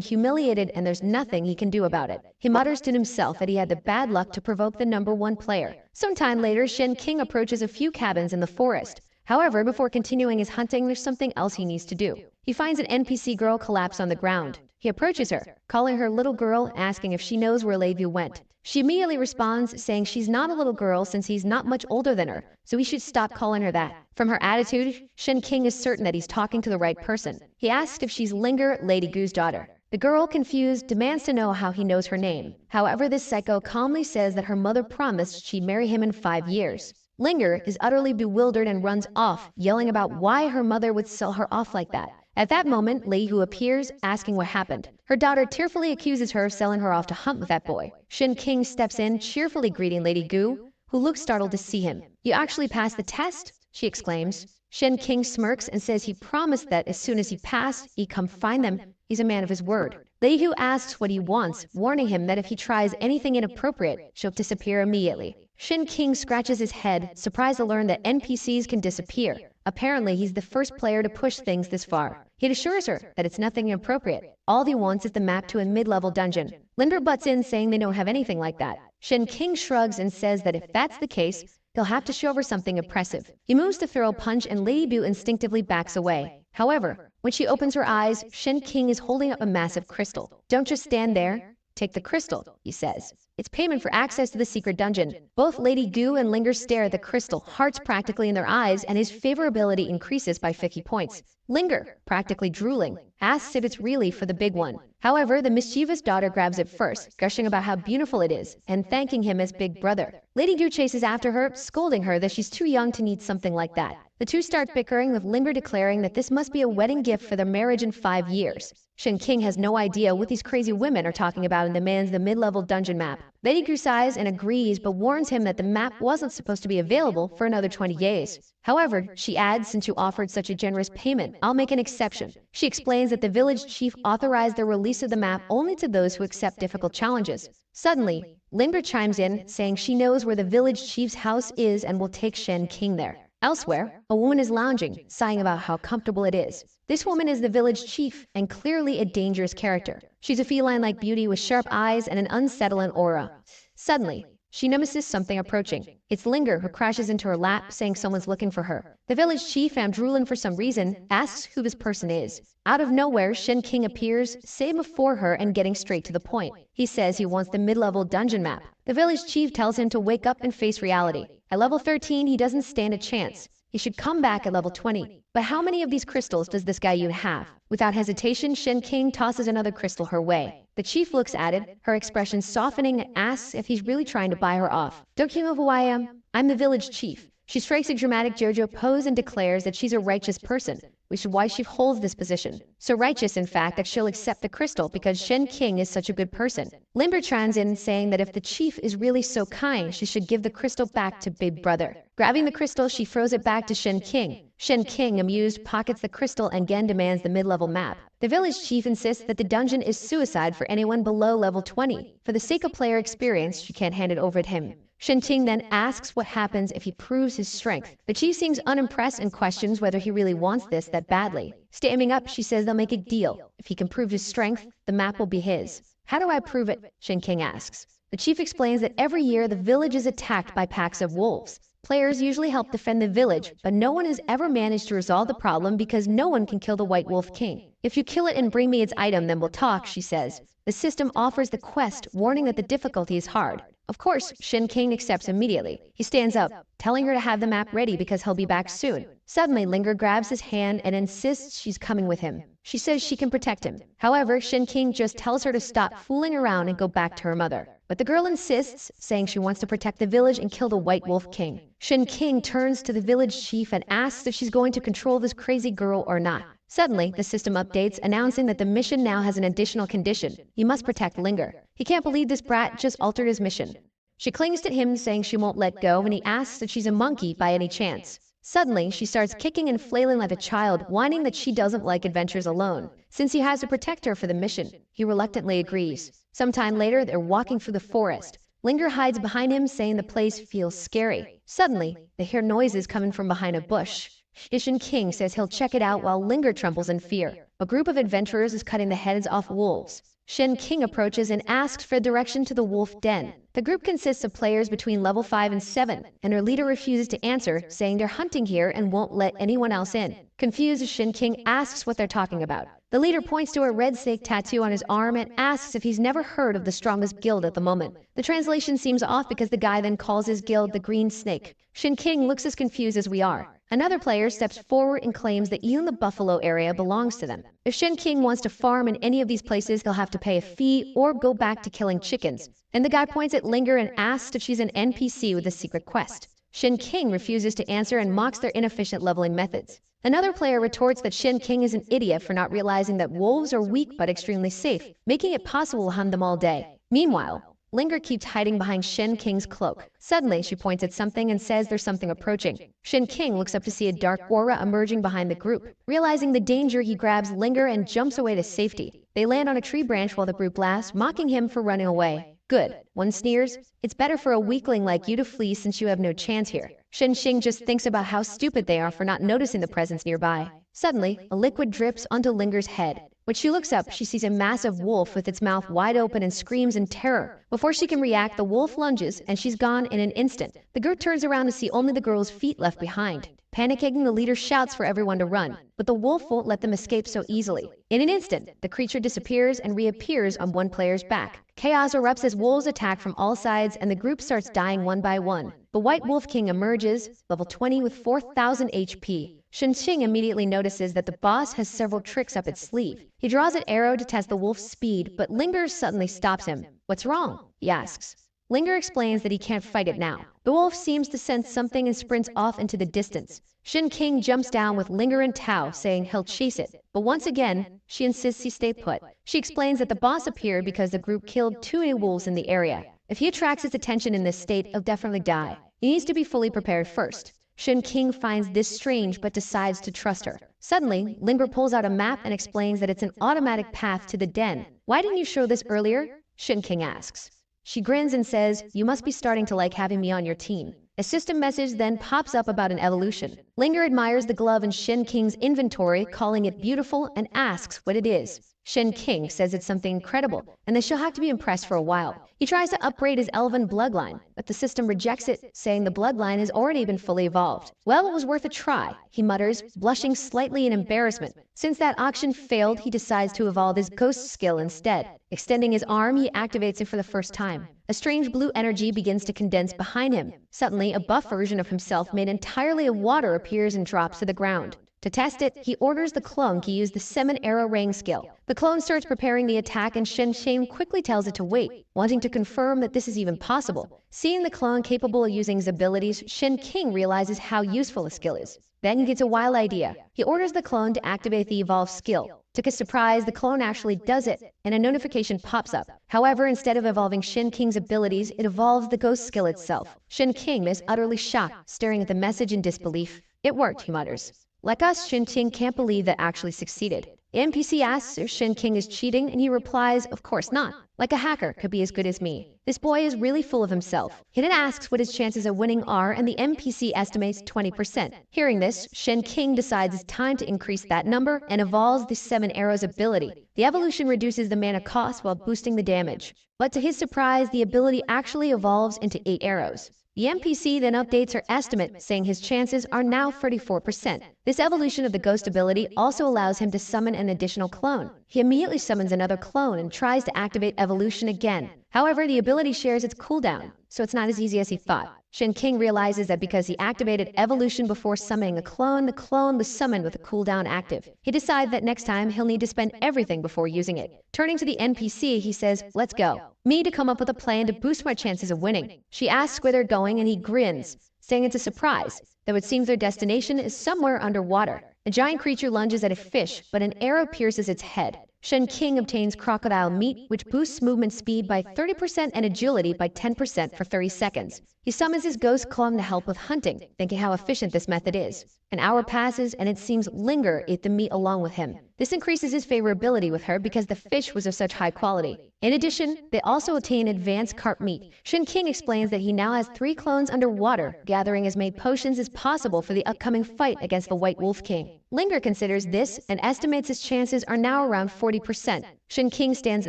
humiliated and there's nothing he can do about it. He mutters to himself that he had the bad luck to provoke the number 1 player. Sometime later, Shen King approaches a few cabins in the forest. However, before continuing his hunting, there's something else he needs to do. He finds an NPC girl collapsed on the ground. He approaches her, calling her little girl, asking if she knows where Levu went. She immediately responds, saying she's not a little girl since he's not much older than her, so he should stop calling her that. From her attitude, Shen King is certain that he's talking to the right person. He asks if she's Linger, Lady Gu's daughter. The girl, confused, demands to know how he knows her name. However, this psycho calmly says that her mother promised she'd marry him in 5 years. Linger is utterly bewildered and runs off, yelling about why her mother would sell her off like that. At that moment, Levu appears, asking what happened. Her daughter tearfully accuses her of selling her off to hunt with that boy. Shen King steps in, cheerfully greeting Lady Gu, who looks startled to see him. "You actually passed the test?" she exclaims. Shen King smirks and says he promised that as soon as he passed, he'd come find them. He's a man of his word. Levu asks what he wants, warning him that if he tries anything inappropriate, she'll disappear immediately. Shen King scratches his head, surprised to learn that NPCs can disappear. Apparently, he's the first player to push things this far. He assures her that it's nothing inappropriate. All he wants is the map to a mid-level dungeon. Linder butts in, saying they don't have anything like that. Shen King shrugs and says that if that's the case, he'll have to show her something impressive. He moves to throw a punch and Lady Bu instinctively backs away. However, when she opens her eyes, Shen King is holding up a massive crystal. "Don't just stand there. Take the crystal," he says. It's payment for access to the secret dungeon. Both Lady Gu and Linger stare at the crystal, hearts practically in their eyes, and his favorability increases by 50 points. Linger, practically drooling, asks if it's really for the big one. However, the mischievous daughter grabs it first, gushing about how beautiful it is, and thanking him as big brother. Lady Gu chases after her, scolding her that she's too young to need something like that. The two start bickering, with Linger declaring that this must be a wedding gift for their marriage in 5 years. Shen King has no idea what these crazy women are talking about and demands the mid-level dungeon map. Lady Gu sighs and agrees, but warns him that the map wasn't supposed to be available for another 20 days. However, she adds, since you offered such a generous payment, I'll make an exception. She explains that the village chief authorized the release of the map only to those who accept difficult challenges. Suddenly, Linger chimes in, saying she knows where the village chief's house is and will take Shen King there. Elsewhere, a woman is lounging, sighing about how comfortable it is. This woman is the village chief, and clearly a dangerous character. She's a feline-like beauty with sharp eyes and an unsettling aura. Suddenly, she notices something approaching. It's Linger, who crashes into her lap, saying someone's looking for her. The village chief, Amdrulin for some reason, asks who this person is. Out of nowhere, Shen King appears, saying before her and getting straight to the point. He says he wants the mid-level dungeon map. The village chief tells him to wake up and face reality. At level 13, he doesn't stand a chance. He should come back at level 20. But how many of these crystals does this guy Yun have? Without hesitation, Shen King tosses another crystal her way. The chief looks at it, her expression softening, and asks if he's really trying to buy her off. "Don't you know who I am? I'm the village chief." She strikes a dramatic JoJo pose and declares that she's a righteous person. which is why she holds this position. So righteous, in fact, that she'll accept the crystal because Shen King is such a good person. Limber chimes in saying that if the chief is really so kind, she should give the crystal back to Big Brother. Grabbing the crystal, she throws it back to Shen King. Shen King, amused, pockets the crystal and again demands the mid-level map. The village chief insists that the dungeon is suicide for anyone below level 20. For the sake of player experience, she can't hand it over to him. Shen King then asks what happens if he proves his strength. The chief seems unimpressed and questions whether he really wants this that badly. Standing up, she says they'll make a deal. If he can prove his strength, the map will be his. How do I prove it? Shen King asks. The chief explains that every year the village is attacked by packs of wolves. Players usually help defend the village, but no one has ever managed to resolve the problem because no one can kill the White Wolf King. If you kill it and bring me its item, then we'll talk, she says. The system offers the quest, warning that the difficulty is hard. Of course, Shen King accepts immediately. He stands up, telling her to have the map ready because he'll be back soon. Suddenly, Linger grabs his hand and insists she's coming with him. She says she can protect him. However, Shen King just tells her to stop fooling around and go back to her mother. But the girl insists, saying she wants to protect the village and kill the White Wolf King. Shen King turns to the village chief and asks if she's going to control this crazy girl or not. Suddenly, the system updates, announcing that the mission now has an additional condition. He must protect Linger. He can't believe this brat just altered his mission. She clings to him, saying she won't let go, and he asks if she's a monkey by any chance. Suddenly, she starts kicking and flailing like a child, whining that she doesn't like adventures alone. Since he has to protect her for the mission, he reluctantly agrees. Sometime later, they're walking through the forest. Linger hides behind him, saying the place feels scary. Suddenly, they hear noises coming from behind a bush. Shen King says he'll check it out while Linger trembles in fear. A group of adventurers is cutting the heads off wolves. Shen King approaches and asks for direction to the wolf den. The group consists of players between level 5 and 7, and her leader refuses to answer, saying they're hunting here and won't let anyone else in. Confused, Shen King asks what they're talking about. The leader points to a red snake tattoo on his arm and asks if he's never heard of the strongest guild at the moment. The translation seems off because the guy then calls his guild the Green Snake. Shen King looks as confused as we are. Another player steps forward and claims that even the buffalo area belongs to them. If Shen King wants to farm in any of these places, he'll have to pay a fee or go back to killing chickens. And the guy points at Linger and asks if she's an NPC with a secret quest. Shen King refuses to answer and mocks their inefficient leveling methods. Another player retorts that Shen King is an idiot for not realizing that wolves are weak but extremely safe, making it possible to hunt them all day. Meanwhile, Linger keeps hiding behind Shen King's cloak. Suddenly, she points at something and says there's something approaching. Shen King looks up to see a dark aura emerging behind the group. Realizing the danger, he grabs Linger and jumps away to safety. They land on a tree branch while the group laughs, mocking him for running away. Good. One sneers. It's better for a weakling like you to flee since you have no chance here. Shen King just thinks about how stupid they are for not noticing the presence nearby. Suddenly, a liquid drips onto Linger's head. When she looks up, she sees a massive wolf with its mouth wide open and screams in terror. Before she can react, the wolf lunges and she's gone in an instant. The group turns around to see only the girl's feet left behind. Panicking, the leader shouts for everyone to run, but the wolf won't let them escape so easily. In an instant, the creature disappears and reappears on one player's back. Chaos erupts as wolves attack from all sides and the group starts dying one by one. The White Wolf King emerges, level 20 with 4,000 HP. Shen King immediately notices that the boss has several tricks up its sleeve. He draws an arrow to test the wolf's speed, but Linger suddenly stops him. What's wrong? He asks. Linger explains that he can't fight it now. The wolf seems to sense something and sprints off into the distance. Shen King jumps down with Linger and Tao, saying he'll chase it. But once again, she insists he stay put. She explains that the boss appeared because the group killed too many wolves in the area. If he attracts its attention in this state, he'll definitely die. He needs to be fully prepared first. Shen King finds this strange but decides to trust her. Suddenly, Linger pulls out a map and explains that it's an automatic path to the den. Why didn't you show this earlier? Shen King asks. She grins and says, you must be starting to like having me on your team. A system message then pops up about an evolution. Linger admires the glove in Shen King's inventory, calling it beautiful, and asks what it is. Shen King says it's something incredible, and that she'll have to be impressed for a while. He tries to upgrade his elven bloodline, but the system rejects it, saying the bloodline has already been fully evolved. Well, it was worth a try, he mutters, blushing slightly in embarrassment. Since that auction failed, he decides to evolve his ghost skill instead. Extending his arm, he activates it for the first time. A strange blue energy begins to condense behind him. Suddenly, a buff version of himself made entirely of water appears and drops to the ground. To test it, he orders the clone to use the Semen Arrow Ring skill. The clone starts preparing the attack and Shen King quickly tells it to wait, wanting to confirm that this is even possible. Seeing the clone capable of using his abilities, Shen King realizes how useful the skill is. Then he gets a wild idea. He orders the clone to activate the evolve skill. To his surprise, the clone actually does it, and a notification pops up. However, instead of evolving Shin King's abilities, it evolves the ghost skill itself. Shin King is utterly shocked, staring at the message in disbelief. "It worked," he mutters. "Like us, Shin King can't believe that actually succeeded." The NPC asks if Shin King is cheating, and he replies, "Of course not. Like a hacker could be as good as me." This boy is really full of himself. He then asks what his chances of winning are, and the NPC estimates 20%. Hearing this, Shin King decides it's time to increase that number and evolves the 7 arrows ability. The evolution reduces the mana cost while boosting the damage. But to his surprise, the ability actually evolves into 8 arrows. The NPC then updates her estimate, saying his chances are now 34%. This evolution of the ghost ability also allows him to summon an additional clone. He immediately summons another clone and tries to activate evolution again. However, the ability shares its cooldown, so it's not as easy as he thought. Shin King realizes that because he activated evolution before summoning a clone, the clone was summoned with a cooldown active. He decides that next time he'll need to spend everything before using it. Turning to the NPC, he says, "Let's go. Me to come up with a plan to boost my chances of winning." She asks where they're going and he grins, saying it's a surprise, though it seems their destination is somewhere underwater. A giant creature lunges at a fish, but an arrow pierces its head. Shin King obtains crocodile meat, which boosts movement speed by 30% and agility by 10% for 30 seconds. He summons his ghost clone to help with hunting, thinking how efficient this method is. An hour passes, and it seems Linger ate the meat along with him. This increases his favorability with her because the fish was of such high quality. In addition, they also attain advanced carp meat. Shin King explains that he now has 3 clones underwater, gathering as many potions as possible for the upcoming fight against the White Wolf King. Linger considers this and estimates his chances are now around 40%. Shin King stands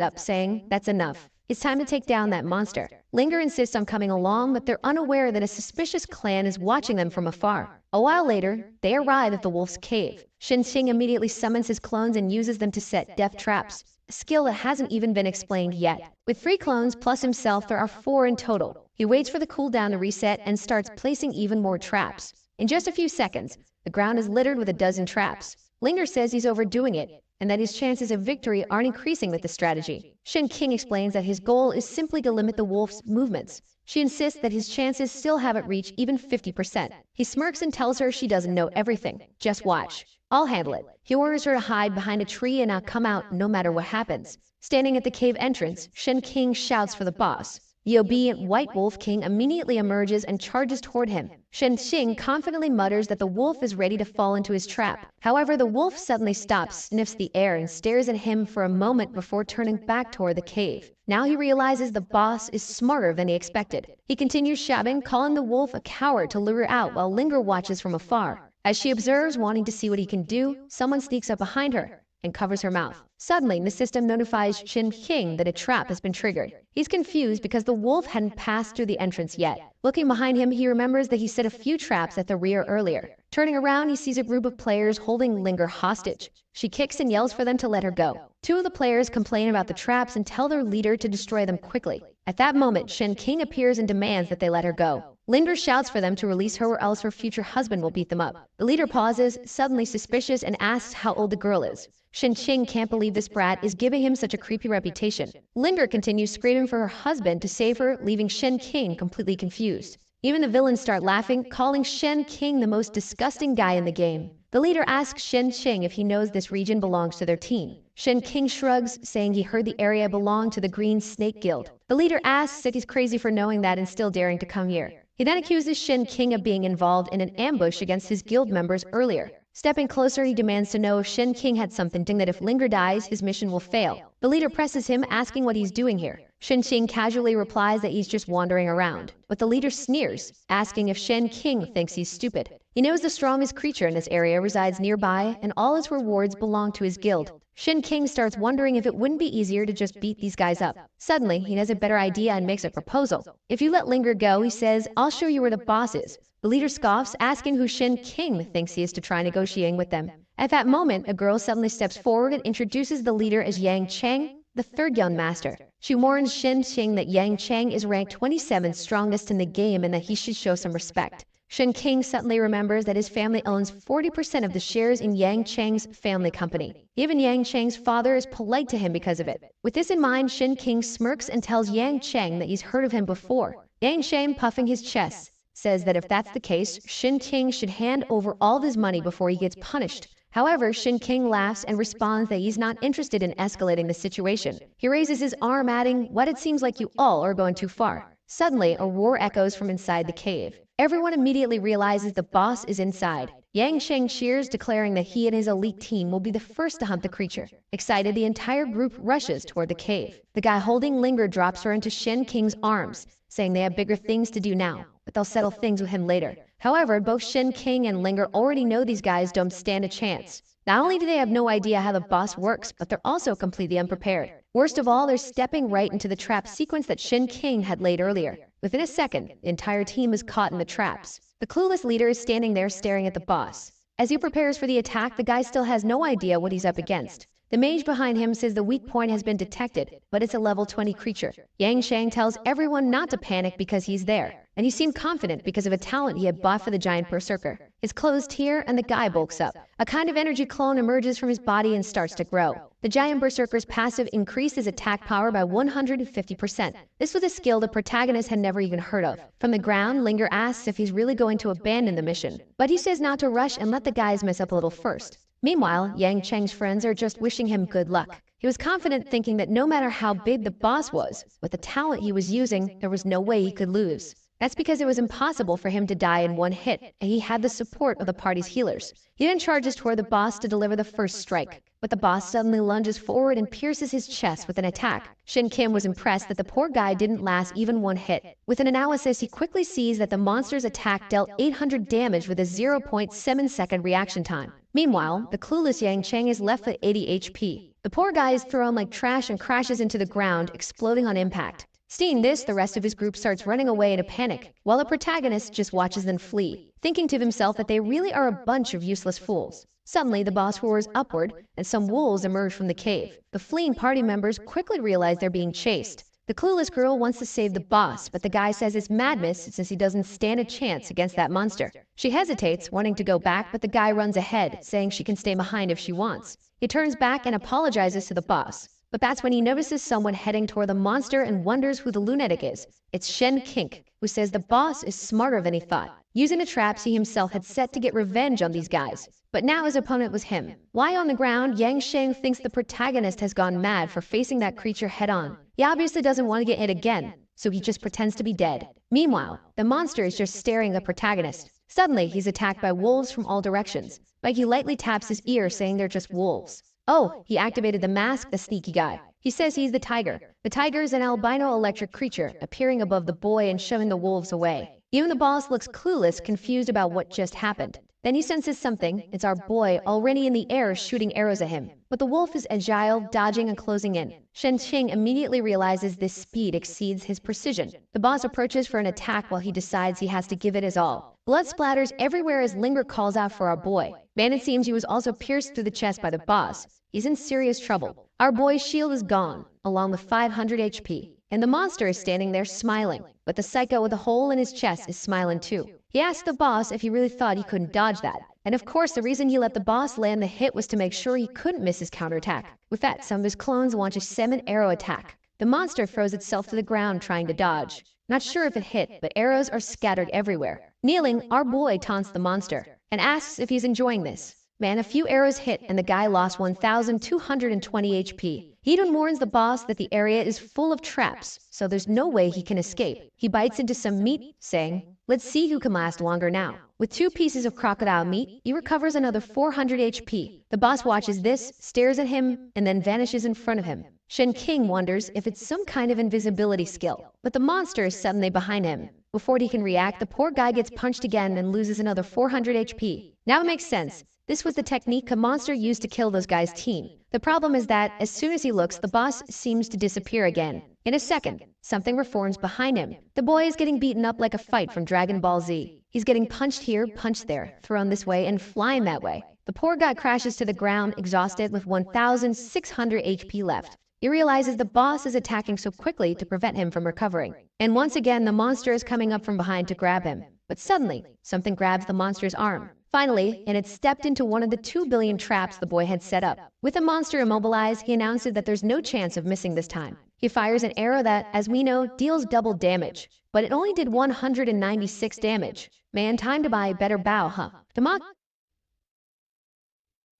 up, saying, "That's enough. It's time to take down that monster." Linger insists on coming along, but they're unaware that a suspicious clan is watching them from afar. A while later, they arrive at the wolf's cave. Shin King immediately summons his clones and uses them to set death traps, a skill that hasn't even been explained yet. With 3 clones plus himself, there are 4 in total. He waits for the cooldown to reset and starts placing even more traps. In just a few seconds, the ground is littered with a dozen traps. Linger says he's overdoing it, and that his chances of victory aren't increasing with the strategy. Shin King explains that his goal is simply to limit the wolf's movements. She insists that his chances still haven't reached even 50%. He smirks and tells her she doesn't know everything. "Just watch. I'll handle it." He orders her to hide behind a tree and not come out no matter what happens. Standing at the cave entrance, Shin King shouts for the boss. The obedient White Wolf King immediately emerges and charges toward him. Shin King confidently mutters that the wolf is ready to fall into his trap. However, the wolf suddenly stops, sniffs the air, and stares at him for a moment before turning back toward the cave. Now he realizes the boss is smarter than he expected. He continues shouting, calling the wolf a coward to lure her out while Linger watches from afar. As she observes, wanting to see what he can do, someone sneaks up behind her and covers her mouth. Suddenly, the system notifies Shin King that a trap has been triggered. He's confused because the wolf hadn't passed through the entrance yet. Looking behind him, he remembers that he set a few traps at the rear earlier. Turning around, he sees a group of players holding Linger hostage. She kicks and yells for them to let her go. 2 of the players complain about the traps and tell their leader to destroy them quickly. At that moment, Shin King appears and demands that they let her go. Linger shouts for them to release her or else her future husband will beat them up. The leader pauses, suddenly suspicious, and asks how old the girl is. Shin King can't believe this brat is giving him such a creepy reputation. Linger continues screaming for her husband to save her, leaving Shin King completely confused. Even the villains start laughing, calling Shin King the most disgusting guy in the game. The leader asks Shin King if he knows this region belongs to their team. Shin King shrugs, saying he heard the area belonged to the Green Snake Guild. The leader asks if he's crazy for knowing that and still daring to come here. He then accuses Shin King of being involved in an ambush against his guild members earlier. Stepping closer, he demands to know if Shin King had something that if Linger dies, his mission will fail. The leader presses him, asking what he's doing here. Shin King casually replies that he's just wandering around. But the leader sneers, asking if Shin King thinks he's stupid. He knows the strongest creature in this area resides nearby, and all his rewards belong to his guild. Shin King starts wondering if it wouldn't be easier to just beat these guys up. Suddenly, he has a better idea and makes a proposal. If you let Linger go, he says, I'll show you where the boss is. The leader scoffs, asking who Shin King thinks he is to try negotiating with them. At that moment, a girl suddenly steps forward and introduces the leader as Yang Chang, the third young master. She warns Shin King that Yang Chang is ranked 27th strongest in the game and that he should show some respect. Shin King suddenly remembers that his family owns 40% of the shares in Yang Chang's family company. Even Yang Chang's father is polite to him because of it. With this in mind, Shin King smirks and tells Yang Chang that he's heard of him before. Yang Chang, puffing his chest, says that if that's the case, Shin King should hand over all of his money before he gets punished. However, Shin King laughs and responds that he's not interested in escalating the situation. He raises his arm, adding, "What, it seems like you all are going too far." Suddenly, a roar echoes from inside the cave. Everyone immediately realizes the boss is inside. Yang Sheng cheers, declaring that he and his elite team will be the first to hunt the creature. Excited, the entire group rushes toward the cave. The guy holding Linger drops her into Shin King's arms, saying they have bigger things to do now, but they'll settle things with him later. However, both Shin King and Linger already know these guys don't stand a chance. Not only do they have no idea how the boss works, but they're also completely unprepared. Worst of all, they're stepping right into the trap sequence that Shin King had laid earlier. Within a second, the entire team is caught in the traps. The clueless leader is standing there staring at the boss. As he prepares for the attack, the guy still has no idea what he's up against. The mage behind him says the weak point has been detected, but it's a level 20 creature. Yang Shang tells everyone not to panic because he's there, and he seemed confident because of a talent he had bought for the giant berserker. His clothes tear and the guy bulks up. A kind of energy clone emerges from his body and starts to grow. The giant berserker's passive increased his attack power by 150%. This was a skill the protagonist had never even heard of. From the ground, Linger asks if he's really going to abandon the mission, but he says not to rush and let the guys mess up a little first. Meanwhile, Yang Cheng's friends are just wishing him good luck. He was confident, thinking that no matter how big the boss was, with the talent he was using, there was no way he could lose. That's because it was impossible for him to die in one hit, and he had the support of the party's healers. He then charges toward the boss to deliver the first strike, but the boss suddenly lunges forward and pierces his chest with an attack. Shin Kim was impressed that the poor guy didn't last even one hit. With an analysis, he quickly sees that the monster's attack dealt 800 damage with a 0.7-second reaction time. Meanwhile, the clueless Yang Cheng is left with 80 HP. The poor guy is thrown like trash and crashes into the ground, exploding on impact. Seeing this, the rest of his group starts running away in a panic, while the protagonist just watches them flee, thinking to himself that they really are a bunch of useless fools. Suddenly, the boss roars upward, and some wolves emerge from the cave. The fleeing party members quickly realize they're being chased. The clueless girl wants to save the boss, but the guy says it's madness since he doesn't stand a chance against that monster. She hesitates, wanting to go back, but the guy runs ahead, saying she can stay behind if she wants. He turns back and apologizes to the boss. But that's when he notices someone heading toward the monster and wonders who the lunatic is. It's Shen Kink, who says the boss is smarter than he thought, using the traps he himself had set to get revenge on these guys. But now his opponent was him. Lying on the ground, Yang Sheng thinks the protagonist has gone mad for facing that creature head-on. He obviously doesn't want to get hit again, so he just pretends to be dead. Meanwhile, the monster is just staring at the protagonist. Suddenly, he's attacked by wolves from all directions, but he lightly taps his ear, saying they're just wolves. Oh, he activated the mask, the sneaky guy. He says he's the tiger. The tiger is an albino electric creature, appearing above the boy and shoving the wolves away. Even the boss looks clueless, confused about what just happened. Then he senses something. It's our boy, already in the air, shooting arrows at him. But the wolf is agile, dodging and closing in. Shen Qing immediately realizes this speed exceeds his precision. The boss approaches for an attack while he decides he has to give it his all. Blood splatters everywhere as Linger calls out for our boy. Man, it seems he was also pierced through the chest by the boss. He's in serious trouble. Our boy's shield is gone, along with 500 HP. And the monster is standing there smiling. But the psycho with a hole in his chest is smiling too. He asked the boss if he really thought he couldn't dodge that. And of course, the reason he let the boss land the hit was to make sure he couldn't miss his counterattack. With that, some of his clones launch a 7-arrow attack. The monster throws itself to the ground trying to dodge. Not sure if it hit, but arrows are scattered everywhere. Kneeling, our boy taunts the monster and asks if he's enjoying this. Man, a few arrows hit and the guy lost 1,220 HP. He even warns the boss that the area is full of traps, so there's no way he can escape. He bites into some meat, saying, "Let's see who can last longer now." With 2 pieces of crocodile meat, he recovers another 400 HP. The boss watches this, stares at him, and then vanishes in front of him. Shen King wonders if it's some kind of invisibility skill, but the monster is suddenly behind him. Before he can react, the poor guy gets punched again and loses another 400 HP. Now it makes sense. This was the technique a monster used to kill those guys' team. The problem is that, as soon as he looks, the boss seems to disappear again. In a second, something reforms behind him. The boy is getting beaten up like a fight from Dragon Ball Z. He's getting punched here, punched there, thrown this way, and flying that way. The poor guy crashes to the ground, exhausted, with 1,600 HP left. He realizes the boss is attacking so quickly to prevent him from recovering. And once again, the monster is coming up from behind to grab him. But suddenly, something grabs the monster's arm. Finally, and it stepped into one of the 2 billion traps the boy had set up. With the monster immobilized, he announces that there's no chance of missing this time. He fires an arrow that, as we know, deals double damage, but it only did 196 damage. Man, time to buy a better bow, huh? The monster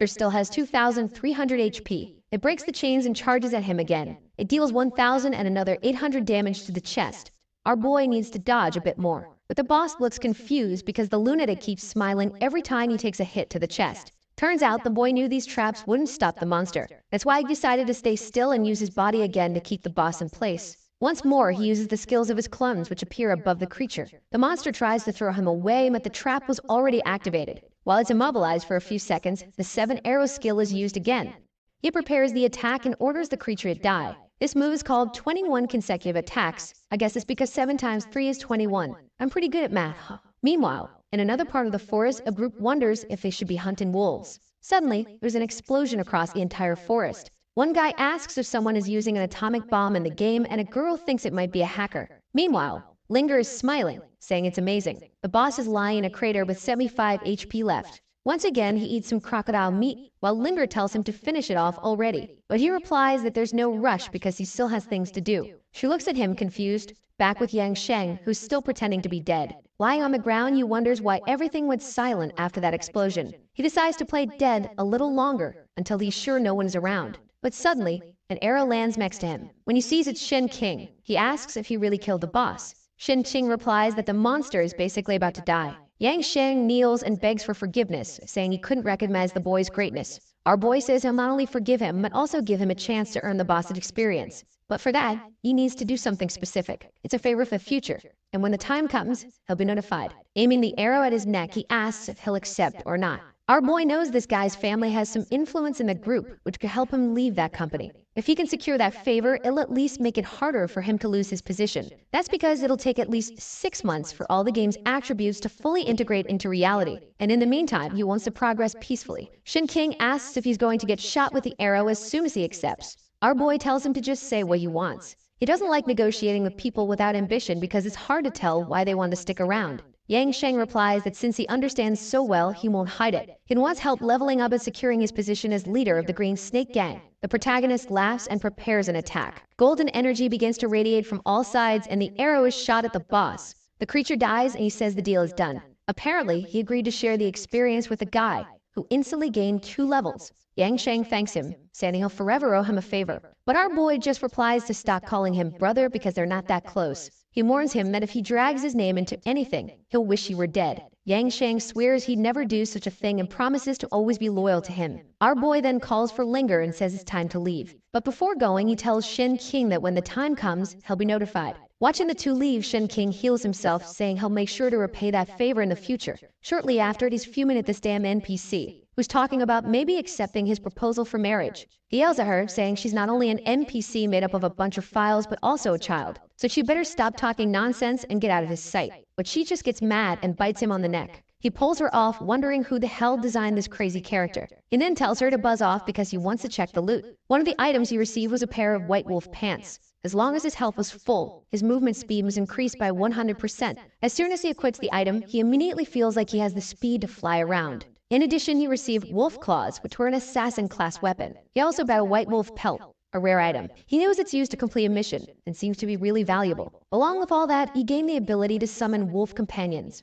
still has 2,300 HP. It breaks the chains and charges at him again. It deals 1,000 and another 800 damage to the chest. Our boy needs to dodge a bit more. But the boss looks confused because the lunatic keeps smiling every time he takes a hit to the chest. Turns out the boy knew these traps wouldn't stop the monster. That's why he decided to stay still and use his body again to keep the boss in place. Once more, he uses the skills of his cluns, which appear above the creature. The monster tries to throw him away, but the trap was already activated. While it's immobilized for a few seconds, the 7-arrow skill is used again. He prepares the attack and orders the creature to die. This move is called 21 consecutive attacks. I guess it's because 7 times 3 is 21. I'm pretty good at math, huh? Meanwhile, in another part of the forest, a group wonders if they should be hunting wolves. Suddenly, there's an explosion across the entire forest. One guy asks if someone is using an atomic bomb in the game, and a girl thinks it might be a hacker. Meanwhile, Linger is smiling, saying it's amazing. The boss is lying in a crater with 75 HP left. Once again, he eats some crocodile meat, while Linger tells him to finish it off already. But he replies that there's no rush because he still has things to do. She looks at him confused, back with Yang Sheng, who's still pretending to be dead. Lying on the ground, he wonders why everything went silent after that explosion. He decides to play dead a little longer, until he's sure no one is around. But suddenly, an arrow lands next to him. When he sees it's Shen King, he asks if he really killed the boss. Shen Qing replies that the monster is basically about to die. Yang Sheng kneels and begs for forgiveness, saying he couldn't recognize the boy's greatness. Our boy says he'll not only forgive him, but also give him a chance to earn the boss's experience. But for that, he needs to do something specific. It's a favor for the future, and when the time comes, he'll be notified. Aiming the arrow at his neck, he asks if he'll accept or not. Our boy knows this guy's family has some influence in the group, which could help him leave that company. If he can secure that favor, it'll at least make it harder for him to lose his position. That's because it'll take at least 6 months for all the game's attributes to fully integrate into reality. And in the meantime, he wants to progress peacefully. Shen King asks if he's going to get shot with the arrow as soon as he accepts. Our boy tells him to just say what he wants. He doesn't like negotiating with people without ambition because it's hard to tell why they want to stick around. Yang Sheng replies that since he understands so well, he won't hide it. He wants help leveling up and securing his position as leader of the Green Snake Gang. The protagonist laughs and prepares an attack. Golden energy begins to radiate from all sides and the arrow is shot at the boss. The creature dies and he says the deal is done. Apparently, he agreed to share the experience with the guy, who instantly gained 2 levels. Yang Sheng thanks him, saying he'll forever owe him a favor. But our boy just replies to stop calling him brother because they're not that close. He warns him that if he drags his name into anything, he'll wish he were dead. Yang Sheng swears he'd never do such a thing and promises to always be loyal to him. Our boy then calls for Linger and says it's time to leave. But before going, he tells Shen King that when the time comes, he'll be notified. Watching the two leave, Shen King heals himself, saying he'll make sure to repay that favor in the future. Shortly after, he's fuming at this damn NPC, who's talking about maybe accepting his proposal for marriage. He yells at her, saying she's not only an NPC made up of a bunch of files, but also a child. So she better stop talking nonsense and get out of his sight. But she just gets mad and bites him on the neck. He pulls her off, wondering who the hell designed this crazy character. He then tells her to buzz off because he wants to check the loot. One of the items he received was a pair of White Wolf pants. As long as his health was full, his movement speed was increased by 100%. As soon as he equips the item, he immediately feels like he has the speed to fly around. In addition, he received wolf claws, which were an assassin-class weapon. He also got a white wolf pelt, a rare item. He knows it's used to complete a mission, and seems to be really valuable. Along with all that, he gained the ability to summon wolf companions.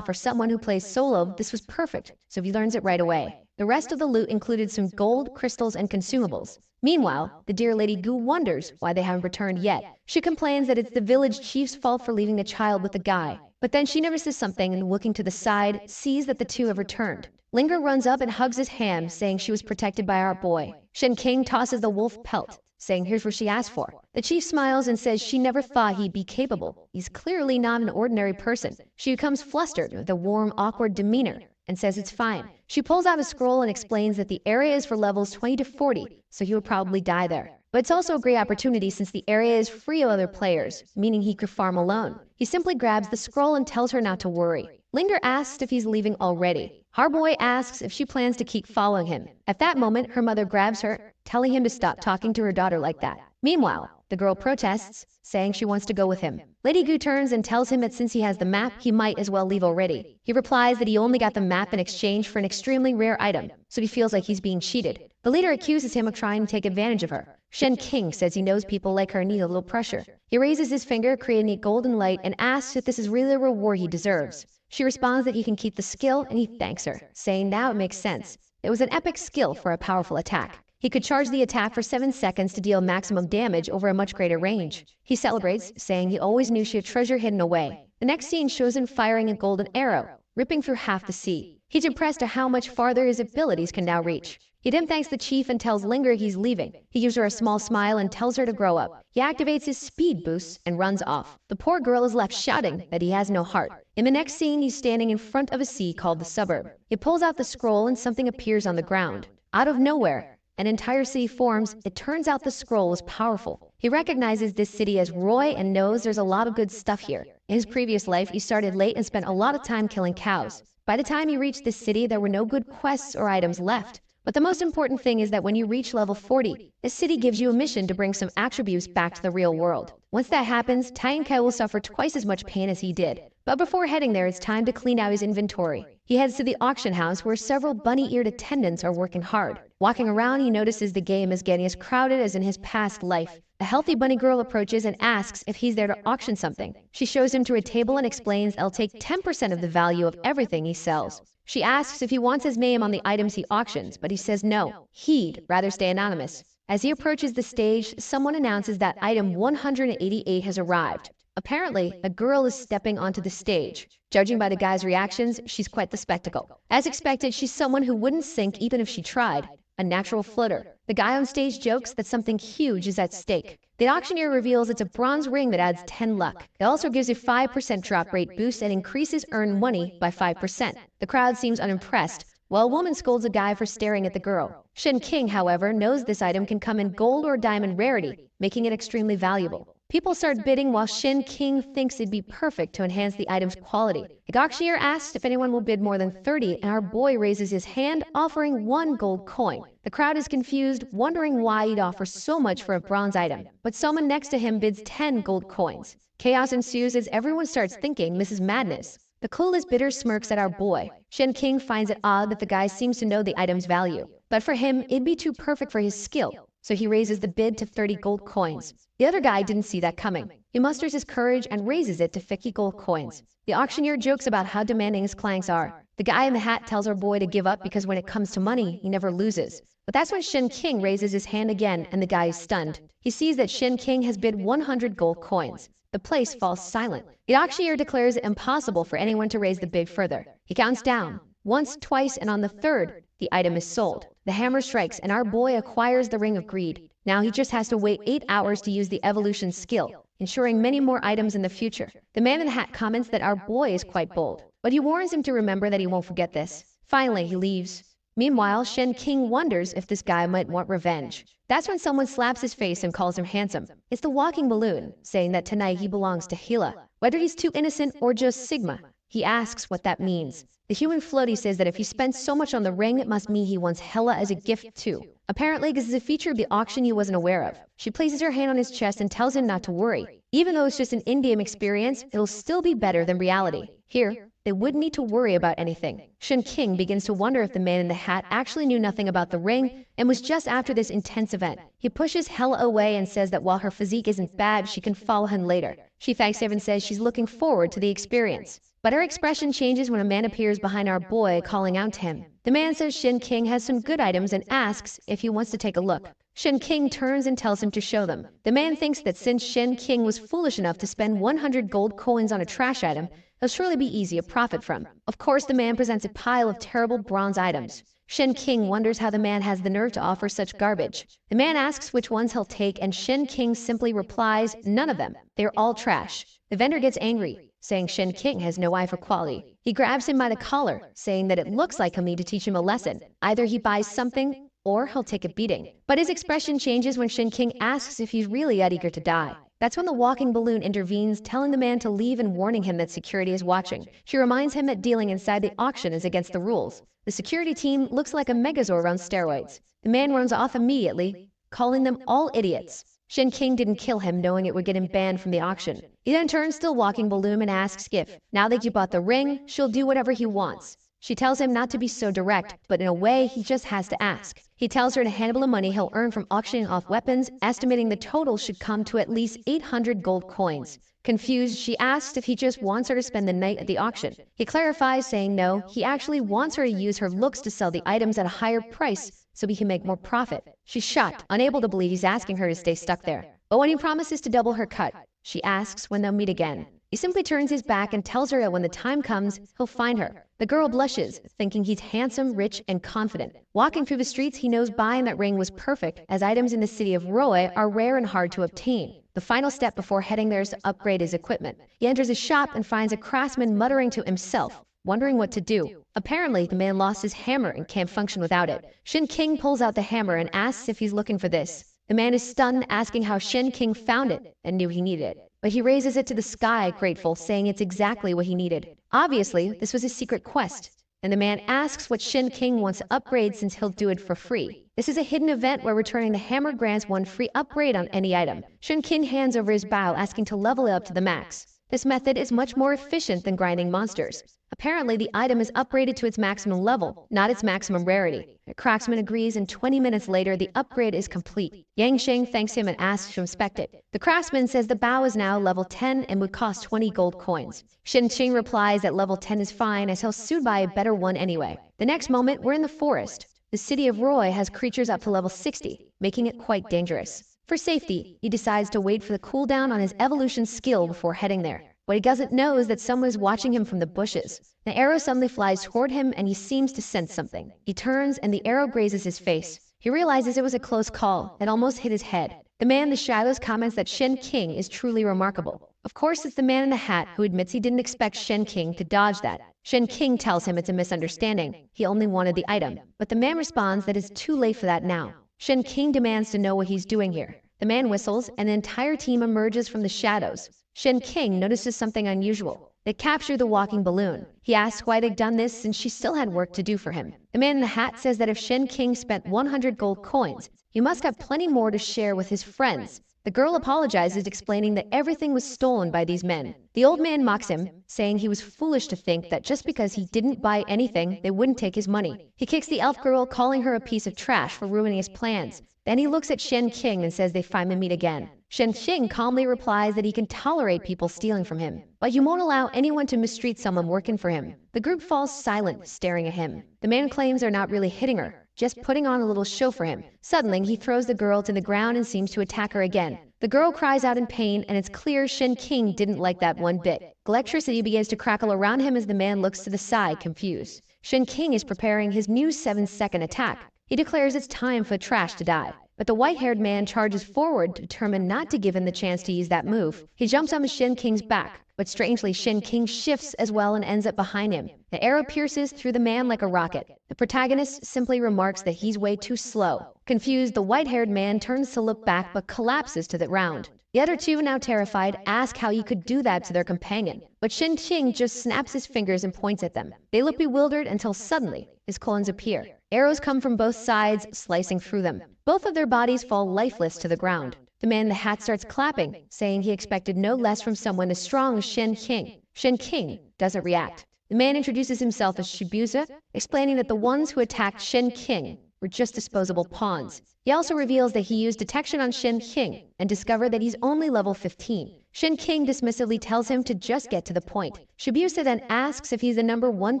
For someone who plays solo, this was perfect, so he learns it right away. The rest of the loot included some gold, crystals, and consumables. Meanwhile, the dear Lady Gu wonders why they haven't returned yet. She complains that it's the village chief's fault for leaving the child with the guy. But then she notices something and, looking to the side, sees that the two have returned. Linger runs up and hugs his hand, saying she was protected by our boy. Shen King tosses the wolf pelt, saying here's what she asked for. The chief smiles and says she never thought he'd be capable. He's clearly not an ordinary person. She becomes flustered with a warm, awkward demeanor and says it's fine. She pulls out a scroll and explains that the area is for levels 20 to 40, so he would probably die there. But it's also a great opportunity since the area is free of other players, meaning he could farm alone. He simply grabs the scroll and tells her not to worry. Linger asks if he's leaving already. Harboy asks if she plans to keep following him. At that moment, her mother grabs her, telling him to stop talking to her daughter like that. Meanwhile, the girl protests, saying she wants to go with him. Lady Gu turns and tells him that since he has the map, he might as well leave already. He replies that he only got the map in exchange for an extremely rare item, so he feels like he's being cheated. The leader accuses him of trying to take advantage of her. Shen King says he knows people like her need a little pressure. He raises his finger, creating a golden light, and asks if this is really a reward he deserves. She responds that he can keep the skill, and he thanks her, saying now it makes sense. It was an epic skill for a powerful attack. He could charge the attack for 7 seconds to deal maximum damage over a much greater range. He celebrates, saying he always knew she had treasure hidden away. The next scene shows him firing a golden arrow, ripping through half the sea. He's impressed at how much farther his abilities can now reach. He then thanks the chief and tells Linger he's leaving. He gives her a small smile and tells her to grow up. He activates his speed boost and runs off. The poor girl is left shouting that he has no heart. In the next scene, he's standing in front of a sea called the suburb. He pulls out the scroll and something appears on the ground. Out of nowhere, an entire city forms. It turns out the scroll is powerful. He recognizes this city as Roy and knows there's a lot of good stuff here. In his previous life, he started late and spent a lot of time killing cows. By the time he reached this city, there were no good quests or items left. But the most important thing is that when you reach level 40, this city gives you a mission to bring some attributes back to the real world. Once that happens, Kai will suffer twice as much pain as he did. But before heading there, it's time to clean out his inventory. He heads to the auction house where several bunny-eared attendants are working hard. Walking around, he notices the game is getting as crowded as in his past life. A healthy bunny girl approaches and asks if he's there to auction something. She shows him to a table and explains they'll take 10% of the value of everything he sells. She asks if he wants his name on the items he auctions, but he says no, he'd rather stay anonymous. As he approaches the stage, someone announces that item 188 has arrived. Apparently, a girl is stepping onto the stage. Judging by the guy's reactions, she's quite the spectacle. As expected, she's someone who wouldn't sink even if she tried. A natural floater. The guy on stage jokes that something huge is at stake. The auctioneer reveals it's a bronze ring that adds 10 luck. It also gives a 5% drop rate boost and increases earned money by 5%. The crowd seems unimpressed, while a woman scolds a guy for staring at the girl. Shen King, however, knows this item can come in gold or diamond rarity, making it extremely valuable. People start bidding while Shen King thinks it'd be perfect to enhance the item's quality. The auctioneer asks if anyone will bid more than 30, and our boy raises his hand, offering 1 gold coin. The crowd is confused, wondering why he'd offer so much for a bronze item. But someone next to him bids 10 gold coins. Chaos ensues as everyone starts thinking this is madness. The clueless bidder smirks at our boy. Shen King finds it odd that the guy seems to know the item's value. But for him, it'd be too perfect for his skill. So he raises the bid to 30 gold coins. The other guy didn't see that coming. He musters his courage and raises it to 50 gold coins. The auctioneer jokes about how demanding his clients are. The guy in the hat tells our boy to give up because when it comes to money, he never loses. But that's when Shen King raises his hand again and the guy is stunned. He sees that Shen King has bid 100 gold coins. The place falls silent. The auctioneer declares it impossible for anyone to raise the bid further. He counts down. Once, twice, and on the third, the item is sold. The hammer strikes and our boy acquires the Ring of Greed. Now he just has to wait 8 hours to use the evolution skill, ensuring many more items in the future. The man in the hat comments that our boy is quite bold, but he warns him to remember that he won't forget this. Finally, he leaves. Meanwhile, Shen King wonders if this guy might want revenge. That's when someone slaps his face and calls him handsome. It's the walking balloon, saying that tonight he belongs to Hila. Whether he's too innocent or just Sigma, he asks what that means. The human floaty says that if he spends so much on the ring, it must mean he wants Hela as a gift too. Apparently, this is a feature of the auction he wasn't aware of. She places her hand on his chest and tells him not to worry. Even though it's just an in-game experience, it'll still be better than reality. Here, they wouldn't need to worry about anything. Shen King begins to wonder if the man in the hat actually knew nothing about the ring and was just after this intense event. He pushes Hela away and says that while her physique isn't bad, she can follow him later. She thanks him and says she's looking forward to the experience. But her expression changes when a man appears behind our boy, calling out to him. The man says Shen King has some good items and asks if he wants to take a look. Shen King turns and tells him to show them. The man thinks that since Shen King was foolish enough to spend 100 gold coins on a trash item, it'll surely be easy to profit from. Of course, the man presents a pile of terrible bronze items. Shen King wonders how the man has the nerve to offer such garbage. The man asks which ones he'll take, and Shen King simply replies, none of them. They're all trash. The vendor gets angry, saying Shen King has no eye for quality. He grabs him by the collar, saying that it looks like he'll need to teach him a lesson. Either he buys something, or he'll take a beating. But his expression changes when Shen King asks if he's really that eager to die. That's when the walking balloon intervenes, telling the man to leave and warning him that security is watching. She reminds him that dealing inside the auction is against the rules. The security team looks like a Megazord on steroids. The man runs off immediately, calling them all idiots. Shen King didn't kill him, knowing it would get him banned from the auction. He then turns to the walking balloon and asks if, now that you bought the ring, she'll do whatever he wants. She tells him not to be so direct, but in a way he just has to ask. He tells her to handle the money he'll earn from auctioning off weapons, estimating the total should come to at least 800 gold coins. Confused, she asks if he just wants her to spend the night at the auction. He clarifies, saying no, he actually wants her to use her looks to sell the items at a higher price so he can make more profit. She's shocked, unable to believe he's asking her to stay stuck there. But when he promises to double her cut, she asks when they'll meet again. He simply turns his back and tells her that when the time comes, he'll find her. The girl blushes, thinking he's handsome, rich, and confident. Walking through the streets, he knows buying that ring was perfect, as items in the city of Roy are rare and hard to obtain. The final step before heading there is to upgrade his equipment. He enters a shop and finds a craftsman muttering to himself, wondering what to do. Apparently, the man lost his hammer and can't function without it. Shin King pulls out the hammer and asks if he's looking for this. The man is stunned, asking how Shin King found it and knew he needed it. But he raises it to the sky, grateful, saying it's exactly what he needed. Obviously, this was his secret quest. And the man asks what Shin King wants to upgrade since he'll do it for free. This is a hidden event where returning the hammer grants one free upgrade on any item. Shin King hands over his bow, asking to level it up to the max. This method is much more efficient than grinding monsters. Apparently, the item is upgraded to its maximum level, not its maximum rarity. The craftsman agrees, and 20 minutes later, the upgrade is complete. Yang Sheng thanks him and asks to inspect it. The craftsman says the bow is now level 10 and would cost 20 gold coins. Shin Qing replies that level 10 is fine, as he'll soon buy a better one anyway. The next moment, we're in the forest. The city of Roy has creatures up to level 60, making it quite dangerous. For safety, he decides to wait for the cooldown on his evolution skill before heading there. What he doesn't know is that someone is watching him from the bushes. The arrow suddenly flies toward him and he seems to sense something. He turns and the arrow grazes his face. He realizes it was a close call. It almost hit his head. The man in the shadows comments that Shen King is truly remarkable. Of course, it's the man in the hat who admits he didn't expect Shen King to dodge that. Shen King tells him it's a misunderstanding. He only wanted the item. But the man responds that it's too late for that now. Shen King demands to know what he's doing here. The man whistles and the entire team emerges from the shadows. Shen King notices something unusual. They capture the walking balloon. He asks why they'd done this since she still had work to do for him. The man in the hat says that if Shen King spent 100 gold coins, he must have plenty more to share with his friends. The girl apologizes, explaining that everything was stolen by these men. The old man mocks him, saying he was foolish to think that just because he didn't buy anything, they wouldn't take his money. He kicks the elf girl, calling her a piece of trash for ruining his plans. Then he looks at Shen King and says they finally meet again. Shen King calmly replies that he can tolerate people stealing from him, but he won't allow anyone to mistreat someone working for him. The group falls silent, staring at him. The man claims they're not really hitting her, just putting on a little show for him. Suddenly, he throws the girl to the ground and seems to attack her again. The girl cries out in pain, and it's clear Shen King didn't like that one bit. Electricity begins to crackle around him as the man looks to the side, confused. Shen King is preparing his new 7-second attack. He declares it's time for the trash to die. But the white-haired man charges forward, determined not to give him the chance to use that move. He jumps on Shen King's back, but strangely Shen King shifts as well and ends up behind him. The arrow pierces through the man like a rocket. The protagonist simply remarks that he's way too slow. Confused, the white-haired man turns to look back but collapses to the ground. The other two, now terrified, ask how he could do that to their companion. But Shen King just snaps his fingers and points at them. They look bewildered until suddenly his clones appear. Arrows come from both sides, slicing through them. Both of their bodies fall lifeless to the ground. The man in the hat starts clapping, saying he expected no less from someone as strong as Shen King. Shen King doesn't react. The man introduces himself as Shibuya, explaining that the ones who attacked Shen King were just disposable pawns. He also reveals that he used detection on Shen King and discovered that he's only level 15. Shen King dismissively tells him to just get to the point. Shibuya then asks if he's the #1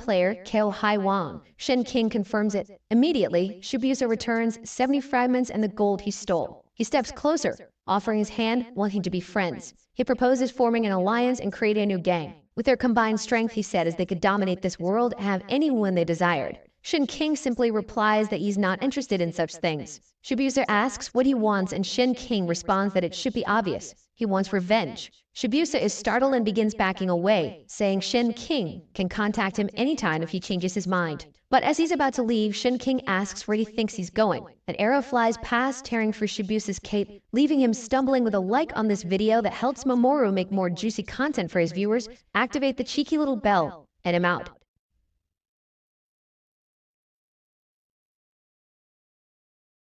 player, Kao Hai Wang. Shen King confirms it. Immediately, Shibuya returns 70 fragments and the gold he stole. He steps closer, offering his hand, wanting to be friends. He proposes forming an alliance and creating a new gang. With their combined strength, he said, as they could dominate this world and have anyone they desired. Shen King simply replies that he's not interested in such things. Shibuya asks what he wants, and Shen King responds that it should be obvious. He wants revenge. Shibuya is startled and begins backing away, saying Shen King can contact him anytime if he changes his mind. But as he's about to leave, Shen King asks where he thinks he's going. An arrow flies past, tearing through Shibuya's cape, leaving him stumbling. With a like on this video that helps Mamoru make more juicy content for his viewers, activate the cheeky little bell, and I'm out.